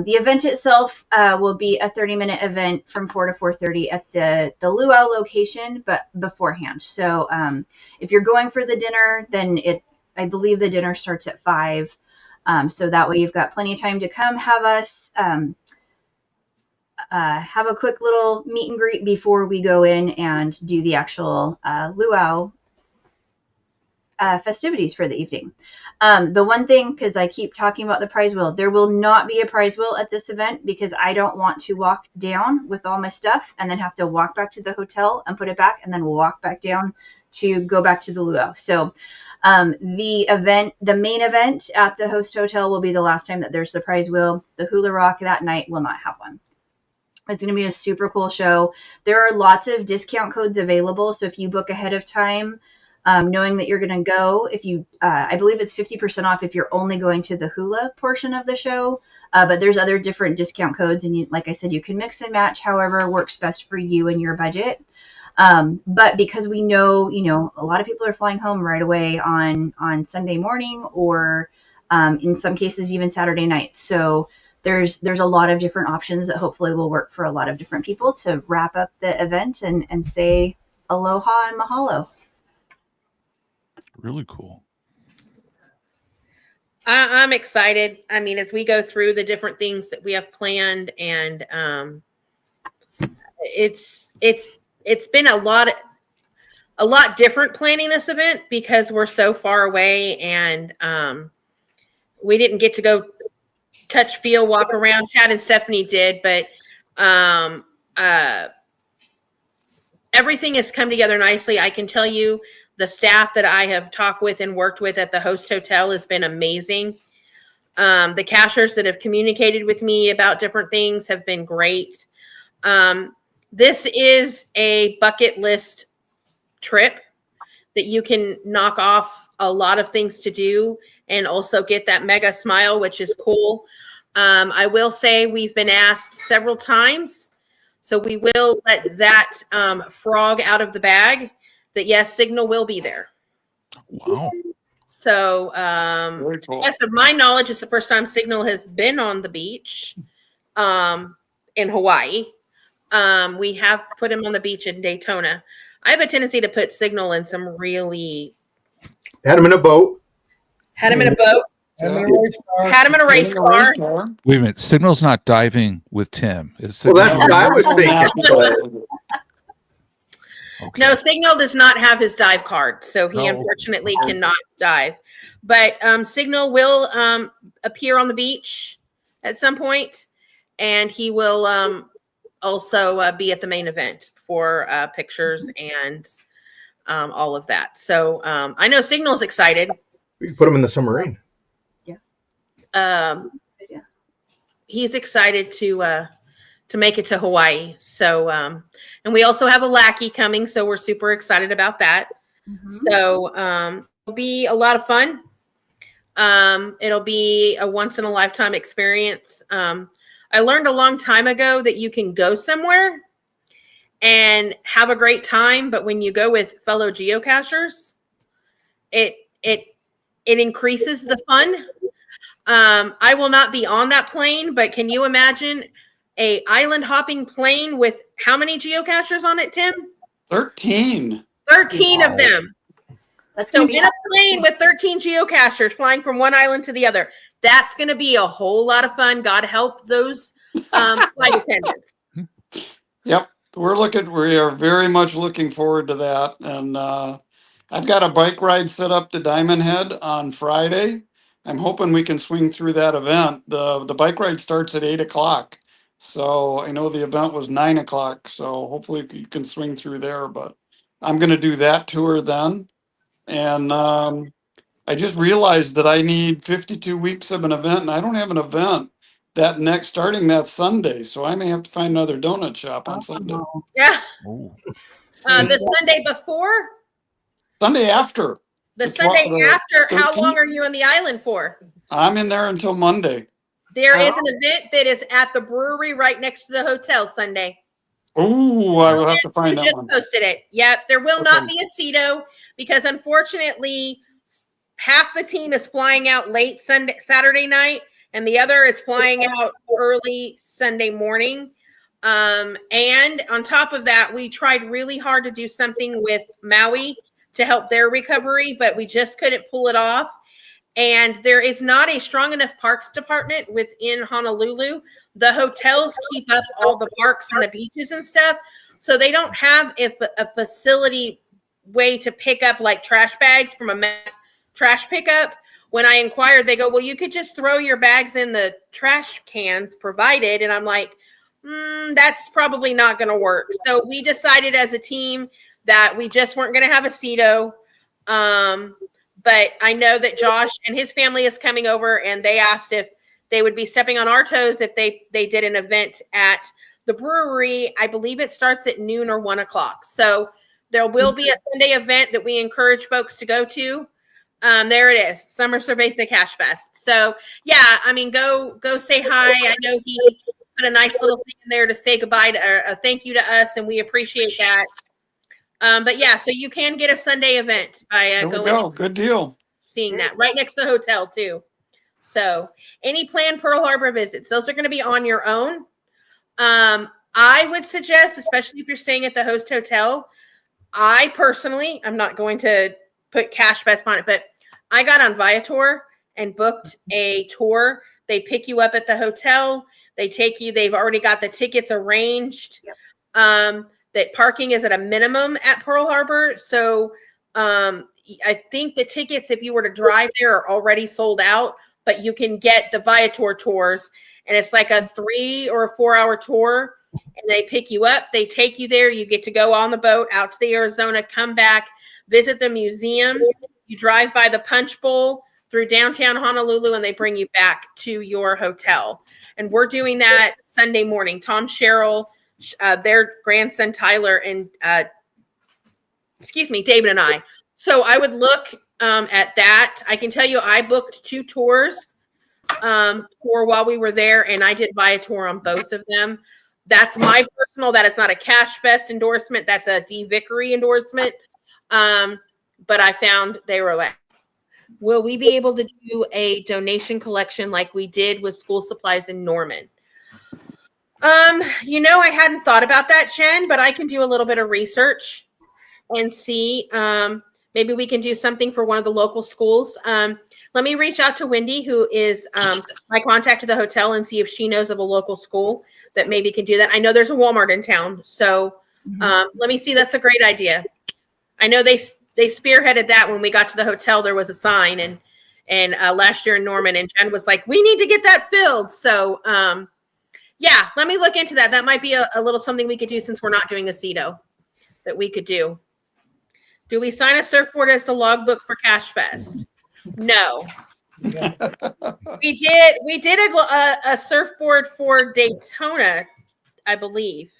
The event itself will be a 30-minute event from 4 to 4:30 at the luau location, but beforehand. So if you're going for the dinner, then I believe the dinner starts at 5. So that way you've got plenty of time to come have us have a quick little meet and greet before we go in and do the actual luau festivities for the evening. The one thing, because I keep talking about the prize wheel, there will not be a prize wheel at this event because I don't want to walk down with all my stuff and then have to walk back to the hotel and put it back and then walk back down to go back to the luau. So the main event at the host hotel will be the last time that there's the prize wheel. The Hula Rock that night will not have one. It's going to be a super cool show. There are lots of discount codes available. So if you book ahead of time, knowing that you're going to go, I believe it's 50% off if you're only going to the hula portion of the show. But there's other different discount codes. And like I said, you can mix and match however works best for you and your budget. But because we know, a lot of people are flying home right away on Sunday morning or in some cases even Saturday night. So there's a lot of different options that hopefully will work for a lot of different people to wrap up the event and say aloha and mahalo.
Really cool.
I'm excited. I mean, as we go through the different things that we have planned, and it's been a lot different planning this event because we're so far away, and we didn't get to go touch, feel, walk around. Chad and Stephanie did, but everything has come together nicely. I can tell you the staff that I have talked with and worked with at the host hotel has been amazing. The cashers that have communicated with me about different things have been great. This is a bucket list trip that you can knock off a lot of things to do and also get that mega smile, which is cool. I will say we've been asked several times, so we will let that frog out of the bag that yes, Signal will be there.
Wow.
So
Very cool.
yes, of my knowledge, it's the first time Signal has been on the beach in Hawaii. We have put him on the beach in Daytona. I have a tendency to put Signal in some really...
Had him in a boat.
Had him in a boat.
And a race car.
Had him in a race car.
Wait a minute. Signal's not diving with Tim. Is
Well,
Signal-
that's what I was thinking.
Okay.
No, Signal does not have his dive card, so he unfortunately cannot dive. But Signal will appear on the beach at some point, and he will also be at the main event for pictures and all of that. So I know Signal's excited.
We can put him in the submarine.
He's excited to make it to Hawaii. So and we also have a lackey coming, so we're super excited about that. Mm-hmm. So it'll be a lot of fun. It'll be a once in a lifetime experience. I learned a long time ago that you can go somewhere and have a great time, but when you go with fellow geocachers, it increases the fun. I will not be on that plane, but can you imagine a island hopping plane with how many geocachers on it, Tim?
13.
13 of them.
That's
So
gonna be
in a plane with 13 geocachers flying from one island to the other, that's going to be a whole lot of fun. God help those flight attendants.
Yep. We are very much looking forward to that. And I've got a bike ride set up to Diamond Head on Friday. I'm hoping we can swing through that event. The bike ride starts at 8 o'clock. So I know the event was 9 o'clock. So hopefully you can swing through there. But I'm going to do that tour then. And I just realized that I need 52 weeks of an event, and I don't have an event starting that Sunday. So I may have to find another donut shop on Sunday.
Yeah.
Oh,
The Sunday before,
Sunday after.
the Sunday after, how
13th?
long are you on the island for?
I'm in there until Monday.
There is an event that is at the brewery right next to the hotel Sunday.
Oh, I will have to find that
Just
one.
posted it. Yep. There will not
Okay.
be a CETO because unfortunately half the team is flying out late Saturday night and the other is flying out early Sunday morning. And on top of that, we tried really hard to do something with Maui to help their recovery, but we just couldn't pull it off. And there is not a strong enough parks department within Honolulu. The hotels keep up all the parks and the beaches and stuff. So they don't have a facility way to pick up like trash bags from a mass trash pickup. When I inquired, they go, well, you could just throw your bags in the trash cans provided. And I'm like, that's probably not going to work. So we decided as a team that we just weren't going to have a CETO. But I know that Josh and his family is coming over, and they asked if they would be stepping on our toes if they did an event at the brewery. I believe it starts at noon or 1 o'clock. So there will be a Sunday event that we encourage folks to go to. There it is, Summer Cerveza CacheFest. So yeah, I mean, go say hi. I know he put a nice little thing in there to say goodbye to a thank you to us, and we appreciate that. But yeah, so you can get a Sunday event by going.
Good deal.
Seeing that right next to the hotel too. So any planned Pearl Harbor visits, those are going to be on your own. I would suggest, especially if you're staying at the host hotel, I personally, I'm not going to put CacheFest on it, but I got on Viator and booked a tour. They pick you up at the hotel. They take you, they've already got the tickets arranged. Yep. That parking is at a minimum at Pearl Harbor. So I think the tickets, if you were to drive there, are already sold out, but you can get the Viator tours, and it's like a 3 or 4 hour tour, and they pick you up, they take you there, you get to go on the boat out to the Arizona, come back, visit the museum, you drive by the Punch Bowl through downtown Honolulu, and they bring you back to your hotel. And we're doing that Sunday morning. Tom Sherrill, their grandson Tyler, and David and I. So I would look at that. I can tell you I booked 2 tours for while we were there, and I did Viator on both of them. That's my personal, that is not a CacheFest endorsement. That's a D Vickery endorsement. But I found they were like, will we be able to do a donation collection like we did with school supplies in Norman? I hadn't thought about that, Jen, but I can do a little bit of research and see. Maybe we can do something for one of the local schools. Let me reach out to Wendy, who is my contact to the hotel, and see if she knows of a local school that maybe can do that. I know there's a Walmart in town, so let me see. That's a great idea. I know they spearheaded that when we got to the hotel. There was a sign, and last year in Norman, and Jen was like, "We need to get that filled." So. Yeah, let me look into that. That might be a little something we could do since we're not doing a CETO that we could do. Do we sign a surfboard as the logbook for CacheFest? No. We did a surfboard for Daytona, I believe.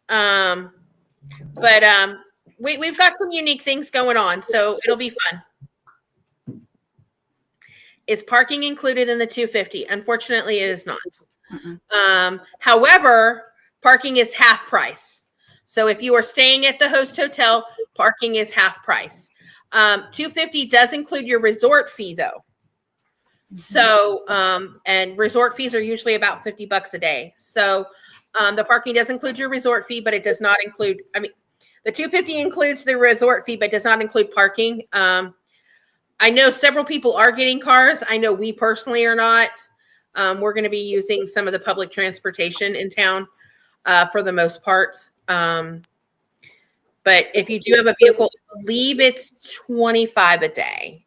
But we've got some unique things going on, so it'll be fun. Is parking included in the $250? Unfortunately, it is not. However, parking is half price. So if you are staying at the host hotel, parking is half price. $250 does include your resort fee though. So, and resort fees are usually about $50 a day. So, the parking does include your resort fee, but it does not include, I mean, the $250 includes the resort fee, but does not include parking. I know several people are getting cars. I know we personally are not. We're going to be using some of the public transportation in town, for the most part. But if you do have a vehicle, I believe it's $25 a day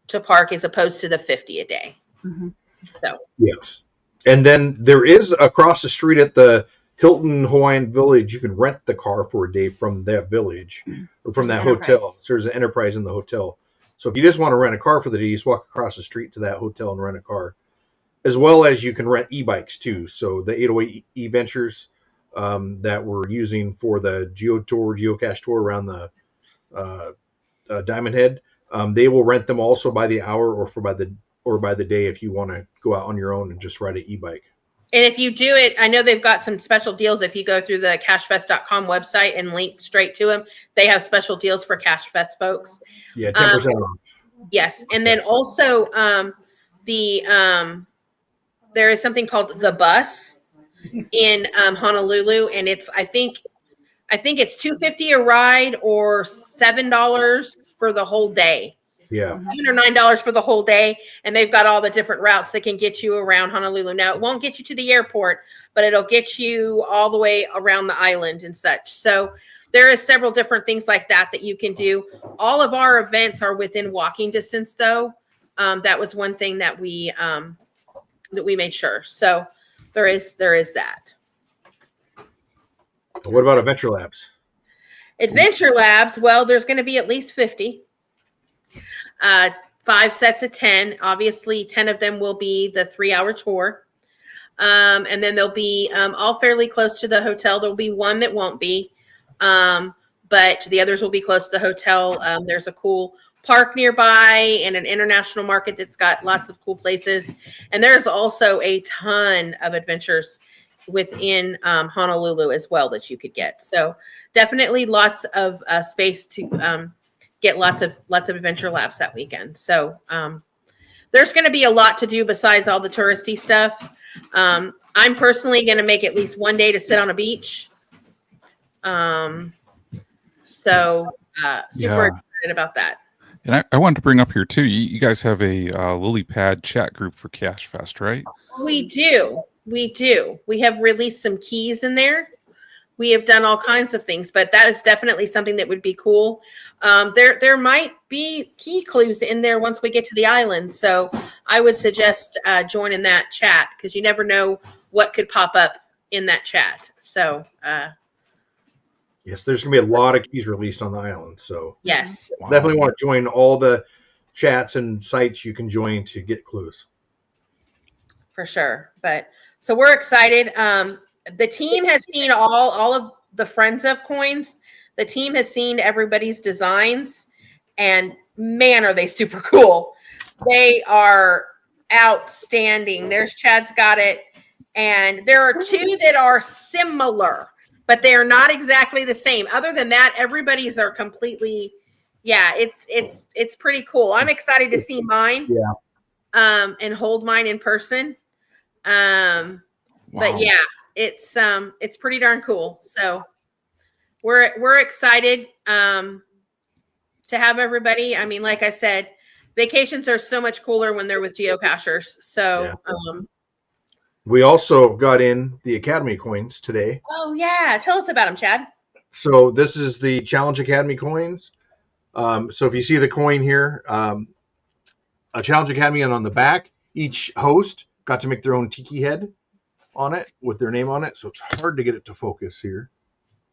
to park as opposed to the $50 a day. So
Yes. And then there is across the street at the Hilton Hawaiian Village, you can rent the car for a day from that village or from that hotel. So there's an enterprise in the hotel. So if you just want to rent a car for the day, you just walk across the street to that hotel and rent a car. As well as you can rent e-bikes too. So the 808 e-ventures that we're using for the geocache tour around the Diamond Head, they will rent them also by the hour or by the day if you want to go out on your own and just ride an e-bike.
And if you do it, I know they've got some special deals. If you go through the CacheFest.com website and link straight to them, they have special deals for CacheFest folks.
Yeah, 10% off.
Yes, and then also there is something called the Bus in Honolulu, and it's I think it's $250 a ride or $7 for the whole day.
Yeah.
$7 or $9 for the whole day, and they've got all the different routes that can get you around Honolulu. Now, it won't get you to the airport, but it'll get you all the way around the island and such. So there is several different things like that you can do. All of our events are within walking distance, though. That was one thing that we made sure. So there is that.
What about Adventure Labs?
Adventure Labs, well, there's going to be at least 50. 5 sets of 10. Obviously, 10 of them will be the 3-hour tour. And then they'll be all fairly close to the hotel. There'll be one that won't be, but the others will be close to the hotel. There's a cool park nearby and an international market that's got lots of cool places. And there's also a ton of adventures within Honolulu as well that you could get. So definitely lots of space to get lots of Adventure Labs that weekend. So there's going to be a lot to do besides all the touristy stuff. I'm personally going to make at least one day to sit on a beach. Super excited about that.
And I wanted to bring up here too. You guys have a lily pad chat group for CacheFest, right?
We do. We have released some keys in there. We have done all kinds of things, but that is definitely something that would be cool. There might be key clues in there once we get to the island. So I would suggest joining that chat because you never know what could pop up in that chat. So
yes, there's going to be a lot of keys released on the island. So
yes,
definitely want to join all the chats and sites you can join to get clues.
For sure. But so we're excited. The team has seen all of the Friends of coins. The team has seen everybody's designs, and man, are they super cool. They are outstanding. There's Chad's got it. And there are 2 that are similar, but they are not exactly the same. Other than that, everybody's are completely, it's pretty cool. I'm excited to see mine.
Yeah.
And hold mine in person. But yeah, it's pretty darn cool. So we're excited to have everybody. I mean, like I said, vacations are so much cooler when they're with geocachers. So
we also got in the Academy coins today.
Oh yeah, tell us about them, Chad.
So this is the Challenge Academy coins. So if you see the coin here, a Challenge Academy, and on the back, each host got to make their own tiki head on it with their name on it. So it's hard to get it to focus here.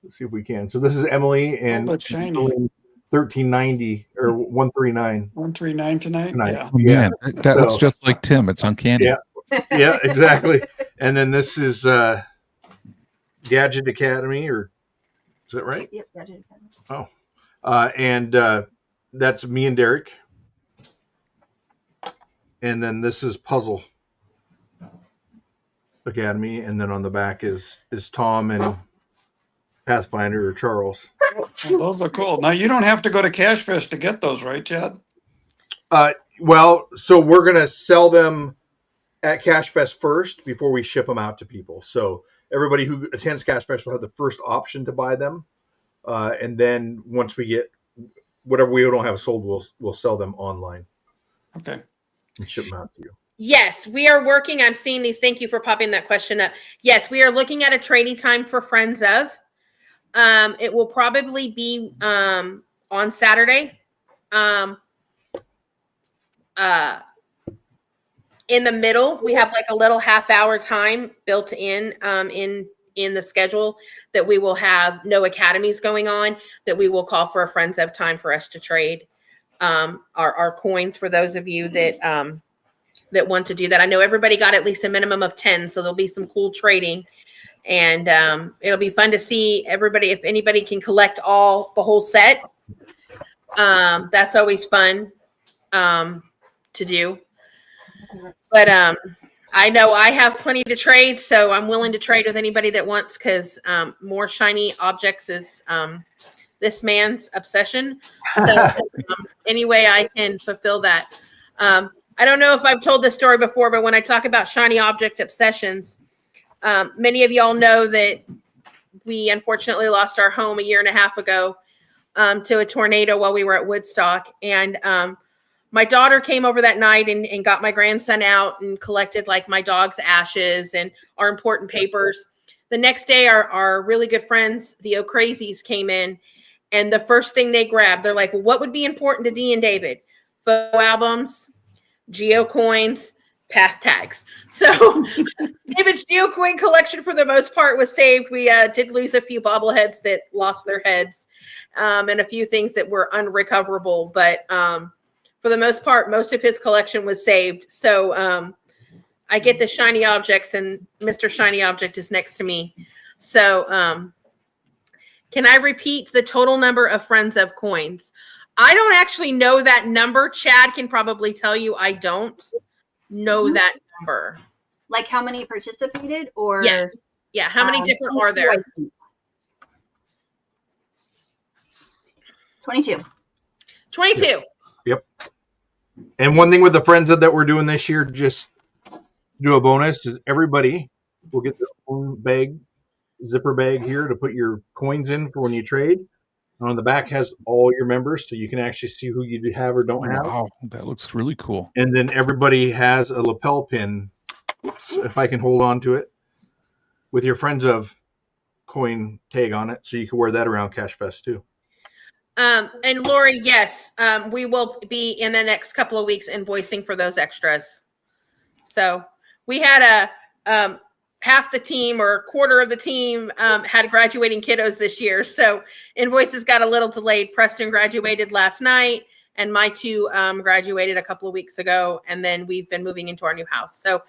Let's see if we can. So this is Emily and 1390 or 139.
139 tonight. Yeah.
Oh, man, that looks just like Tim. It's uncanny.
Yeah, exactly. And then this is Gadget Academy, or is that right?
Yep, Gadget Academy.
Oh, and that's me and Derek. And then this is Puzzle. Academy, and then on the back is Tom and Pathfinder or Charles.
Well, those are cool. Now you don't have to go to CacheFest to get those, right, Chad?
Well, so we're gonna sell them at CacheFest first before we ship them out to people. So everybody who attends CacheFest will have the first option to buy them, and then once we get whatever we don't have sold, we'll sell them online.
Okay.
And ship them out to you.
Yes, we are working. I'm seeing these. Thank you for popping that question up. Yes, we are looking at a trading time for Friends of. It will probably be on Saturday. In the middle, we have like a little half-hour time built in the schedule that we will have no academies going on, that we will call for a Friends of time for us to trade our coins for those of you that that want to do that. I know everybody got at least a minimum of 10, so there'll be some cool trading. And it'll be fun to see everybody, if anybody can collect the whole set. That's always fun to do. But I know I have plenty to trade, so I'm willing to trade with anybody that wants, because more shiny objects is this man's obsession. So any way I can fulfill that. I don't know if I've told this story before, but when I talk about shiny object obsessions, many of y'all know that we unfortunately lost our home a year and a half ago to a tornado while we were at Woodstock. And my daughter came over that night and got my grandson out and collected like my dog's ashes and our important papers. The next day, our really good friends, the O'Crazies, came in, and the first thing they grabbed, they're like, well, what would be important to Dee and David? Photo albums, geocoins, path tags. So David's geocoin collection for the most part was saved. We did lose a few bobbleheads that lost their heads and a few things that were unrecoverable. But for the most part, most of his collection was saved. So I get the shiny objects, and Mr. Shiny Object is next to me. So can I repeat the total number of Friends of coins? I don't actually know that number. Chad can probably tell you. I don't know that number.
Like how many participated, or
yeah. How many different are there?
22.
22.
Yep. And one thing with the Friends of that we're doing this year, just do a bonus, is everybody will get their own bag, zipper bag here to put your coins in for when you trade. And on the back has all your members, so you can actually see who you have or don't have.
Wow, that looks really cool.
And then everybody has a lapel pin, if I can hold on to it, with your Friends of coin tag on it, so you can wear that around CacheFest too.
And Lori, yes, we will be in the next couple of weeks invoicing for those extras. So we had half the team or a quarter of the team had graduating kiddos this year. So invoices got a little delayed. Preston graduated last night, and my two graduated a couple of weeks ago. And then we've been moving into our new house. So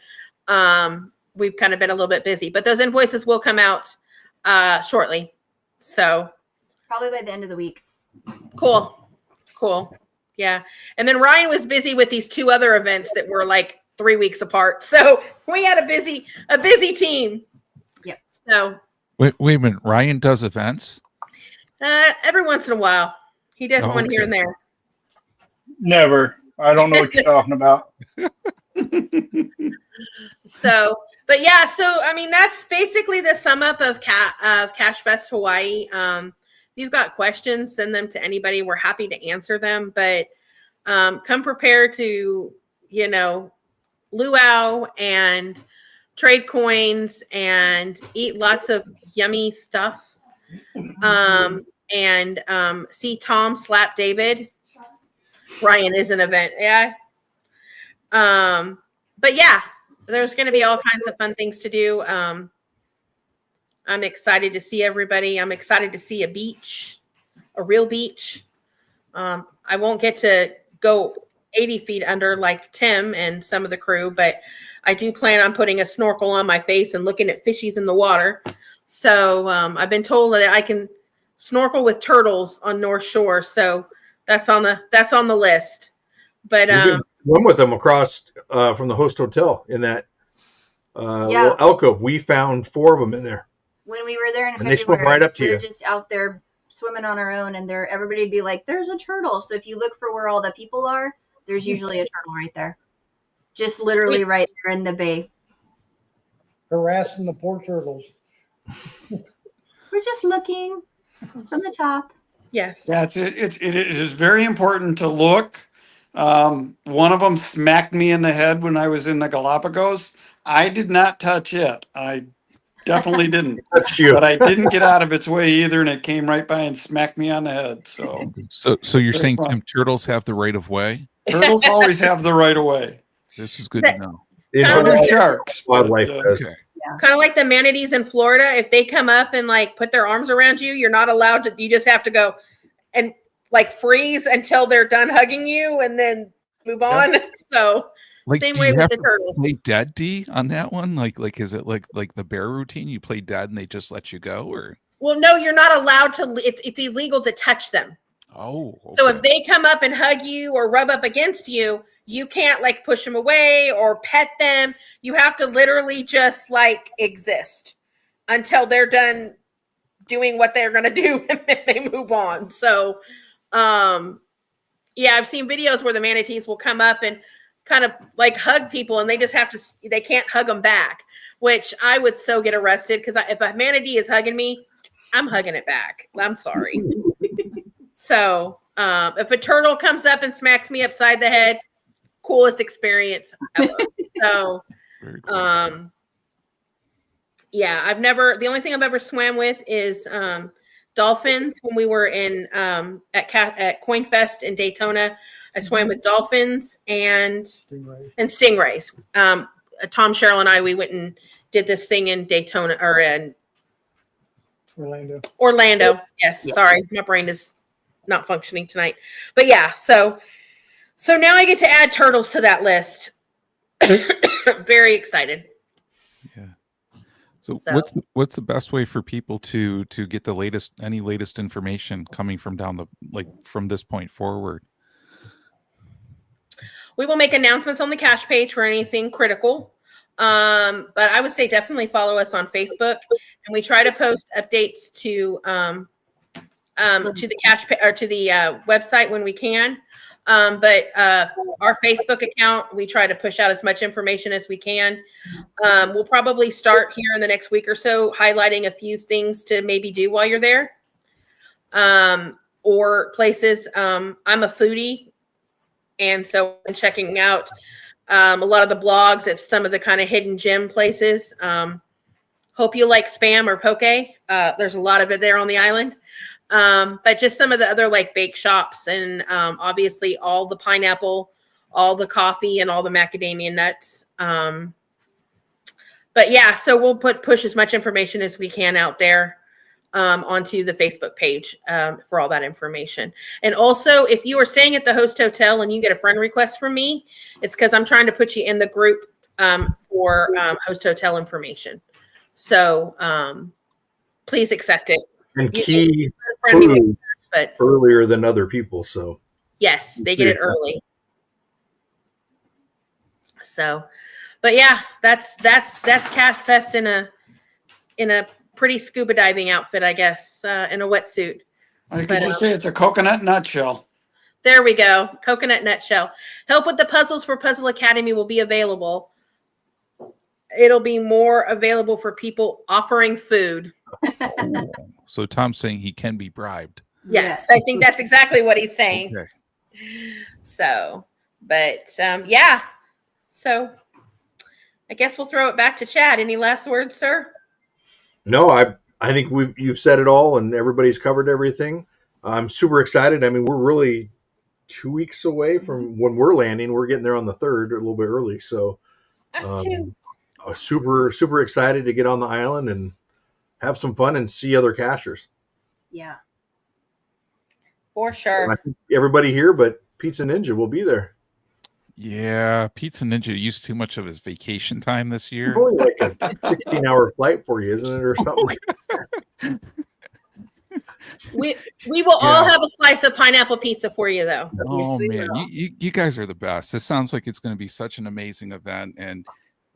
we've kind of been a little bit busy, but those invoices will come out shortly. So
probably by the end of the week.
Cool. Yeah. And then Ryan was busy with these two other events that were like 3 weeks apart. So we had a busy team.
Yep.
So
wait a minute. Ryan does events?
Every once in a while. He does one here and there.
Never. I don't know what you're talking about.
So, but yeah, so I mean that's basically the sum up of CacheFest Hawaii. If you've got questions, send them to anybody. We're happy to answer them, but come prepared to, luau and trade coins and eat lots of yummy stuff. And see Tom slap David. Ryan is an event. Yeah. But yeah, there's going to be all kinds of fun things to do. I'm excited to see everybody. I'm excited to see a real beach. I won't get to go 80 feet under like Tim and some of the crew, but I do plan on putting a snorkel on my face and looking at fishies in the water. So I've been told that I can snorkel with turtles on North Shore. So that's on the list. But
swim with them across from the host hotel in that Well, Elko, we found 4 of them in there.
When we were there in
And they
February,
swim right up to
we were
you.
just out there swimming on our own, and everybody'd be like, "There's a turtle." So if you look for where all the people are, there's usually a turtle right there, just literally right there in the bay.
Harassing the poor turtles.
We're just looking from the top.
Yes.
That's it. It is very important to look. One of them smacked me in the head when I was in the Galapagos. I did not touch it. I definitely didn't.
Touch you.
But I didn't get out of its way either, and it came right by and smacked me on the head. So
you're saying,
fun.
Tim, turtles have the right of way?
Turtles always have the right of way.
This is good to know.
So do sharks.
Wildlife
but,
does.
Okay.
Kind of like the manatees in Florida. If they come up and like put their arms around you, you're not allowed to. You just have to go and like freeze until they're done hugging you, and then move on. So
Like,
same
do
way
you
with
have
the
to
turtles.
play dead, D, on that one? Like is it like the bear routine? You play dead and they just let you go, or?
Well, no, you're not allowed to. It's illegal to touch them.
Oh. Okay.
So if they come up and hug you or rub up against you, you can't like push them away or pet them. You have to literally just like exist until they're done doing what they're going to do, and then they move on. So, yeah, I've seen videos where the manatees will come up and kind of like hug people, and they just have to, they can't hug them back, which I would so get arrested, because if a manatee is hugging me, I'm hugging it back. I'm sorry. So if a turtle comes up and smacks me upside the head, coolest experience ever. So, yeah, the only thing I've ever swam with is dolphins. When we were in at CacheFest in Daytona, I swam with dolphins and stingrays. Tom, Cheryl, and I, we went and did this thing in Daytona, or in Orlando. Yes, yeah. Sorry, my brain is not functioning tonight. But yeah, so now I get to add turtles to that list. Very excited.
Yeah. So what's the best way for people to get the latest information coming from from this point forward?
We will make announcements on the Cache page for anything critical. But I would say definitely follow us on Facebook, and we try to post updates to the Cache or to the website when we can. But our Facebook account, we try to push out as much information as we can. We'll probably start here in the next week or so, highlighting a few things to maybe do while you're there, or places. I'm a foodie, and so I'm checking out a lot of the blogs of some of the kind of hidden gem places. Hope you like Spam or Poke. There's a lot of it there on the island. But just some of the other like bake shops, and obviously all the pineapple, all the coffee, and all the macadamia nuts. But yeah, so we'll push as much information as we can out there onto the Facebook page for all that information. And also, if you are staying at the host hotel and you get a friend request from me, it's because I'm trying to put you in the group for host hotel information. So please accept it.
And key food earlier than other people. So
yes, they get it early. So, but yeah, that's CacheFest in a pretty scuba diving outfit, I guess, in a wetsuit.
I could just say it's a coconut nutshell.
There we go. Coconut nutshell. Help with the puzzles for Puzzle Academy will be available. It'll be more available for people offering food.
So Tom's saying he can be bribed.
Yes, I think that's exactly what he's saying.
Okay.
So, but yeah. So I guess we'll throw it back to Chad. Any last words, sir?
No, I think you've said it all, and everybody's covered everything. I'm super excited. I mean, we're really 2 weeks away from when we're landing. We're getting there on the 3rd, a little bit early. So
us too.
Super excited to get on the island and have some fun and see other cachers.
Yeah.
For sure.
I think everybody here but Pizza Ninja will be there.
Yeah, Pizza Ninja used too much of his vacation time this year.
Only like a 16-hour flight for you, isn't it, or something?
We will all have a slice of pineapple pizza for you, though.
Oh man, you guys are the best. This sounds like it's going to be such an amazing event, and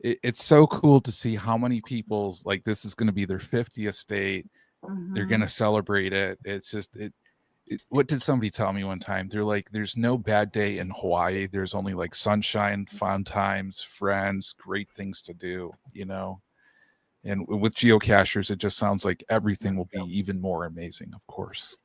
it's so cool to see how many people's like this is going to be their 50th state. They're going to celebrate it. It's just what did somebody tell me one time? They're like, there's no bad day in Hawaii. There's only like sunshine, fun times, friends, great things to do, you know. And with geocachers, it just sounds like everything will be even more amazing, of course.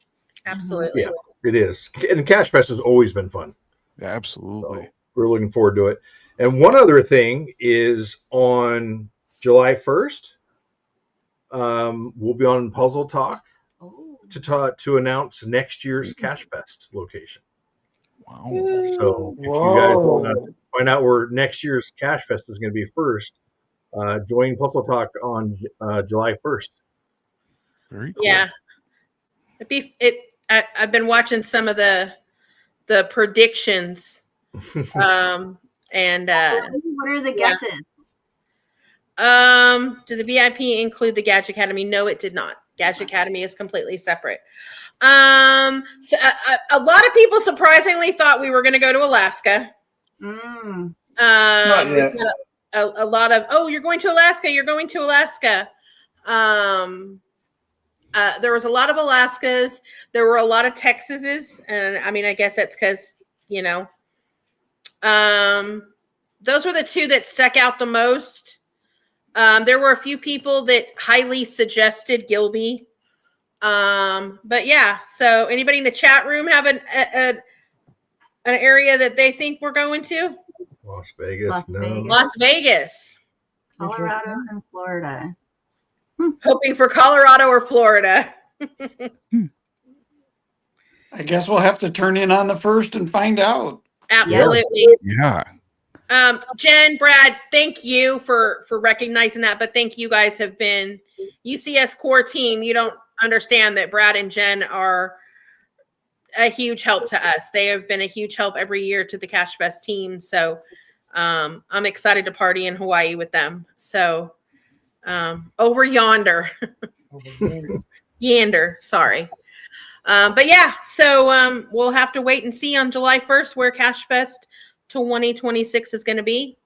Absolutely.
Yeah, it is. And CacheFest has always been fun.
Absolutely.
So we're looking forward to it. And one other thing is on July 1st, we'll be on Puzzle Talk to announce next year's CacheFest location.
Wow.
So if you guys want to find out where next year's CacheFest is going to be first, join Puzzle Talk on July 1st.
Very cool.
Yeah. I've been watching some of the predictions. And
what are the guesses?
Did the VIP include the Gadget Academy? No, it did not. Gadget Academy is completely separate. So a lot of people surprisingly thought we were going to go to Alaska.
Not yet.
A lot of, you're going to Alaska. You're going to Alaska. There was a lot of Alaskas. There were a lot of Texases. And I mean, I guess that's because, you know, those were the two that stuck out the most. There were a few people that highly suggested Gilby. But yeah, so anybody in the chat room have an area that they think we're going to?
Las Vegas.
Las Vegas.
Colorado and Florida.
Hoping for Colorado or Florida.
I guess we'll have to turn in on the 1st and find out.
Absolutely.
Yeah.
Jen, Brad, thank you for recognizing that. But thank you guys have been UCS core team. You don't understand that Brad and Jen are a huge help to us. They have been a huge help every year to the CacheFest team. So I'm excited to party in Hawaii with them. So over yonder. Yander, sorry. But yeah, so we'll have to wait and see on July 1st where CacheFest 2026 is going to be.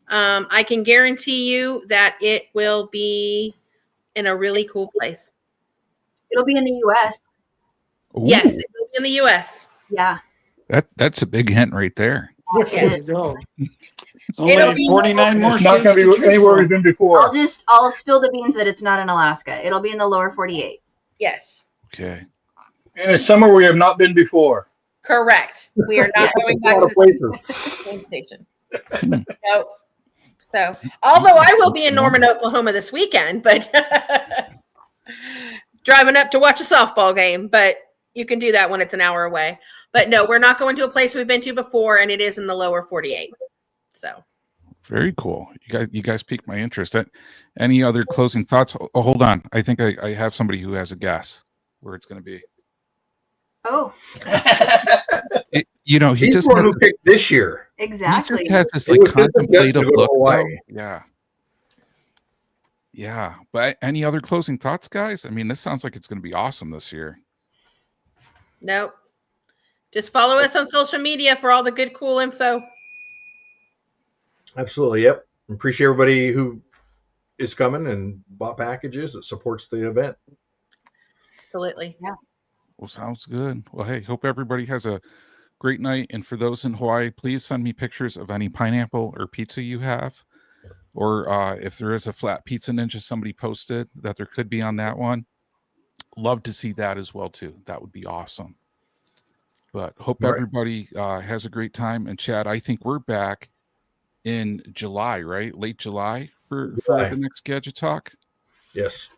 I can guarantee you that it will be in a really cool place.
It'll be in the U.S.
Ooh.
Yes, it will be in the U.S.
Yeah.
That's a big hint right there.
There you go. It's
It'll
only
be
49 more
It's not
states
going
to
to be
choose
anywhere we've
from.
been before.
I'll spill the beans that it's not in Alaska. It'll be in the lower 48.
Yes,
Okay.
And it's somewhere we have not been before.
correct. We are not going back to the train station. Nope. So, although I will be in Norman, Oklahoma this weekend, but driving up to watch a softball game, but you can do that when it's an hour away. But no, we're not going to a place we've been to before, and it is in the lower 48. So
Very cool. You guys piqued my interest. Any other closing thoughts? Oh, hold on. I think I have somebody who has a guess where it's going to be.
Oh,
He
He's
just
the one who picked this year.
exactly.
He just has this
It
like
was his
contemplative
suggestion to go to
look.
Hawaii.
Though. Yeah. But any other closing thoughts, guys? I mean, this sounds like it's going to be awesome this year.
nope. Just follow us on social media for all the good, cool info.
Absolutely. Yep. Appreciate everybody who is coming and bought packages that supports the event.
Absolutely.
Yeah.
Well, sounds good. Well, hey, hope everybody has a great night. And for those in Hawaii, please send me pictures of any pineapple or pizza you have. Or if there is a flat pizza ninja somebody posted that there could be on that one. Love to see that as well, too. That would be awesome. But hope everybody has a great time. And Chad, I think we're back in July, right? Late July for the next Gadget Talk?
Yes.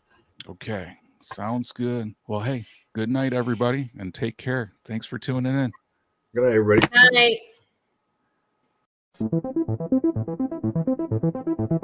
Okay. Sounds good. Well, hey, good night, everybody, and take care. Thanks for tuning in.
Good night, everybody.
Good night.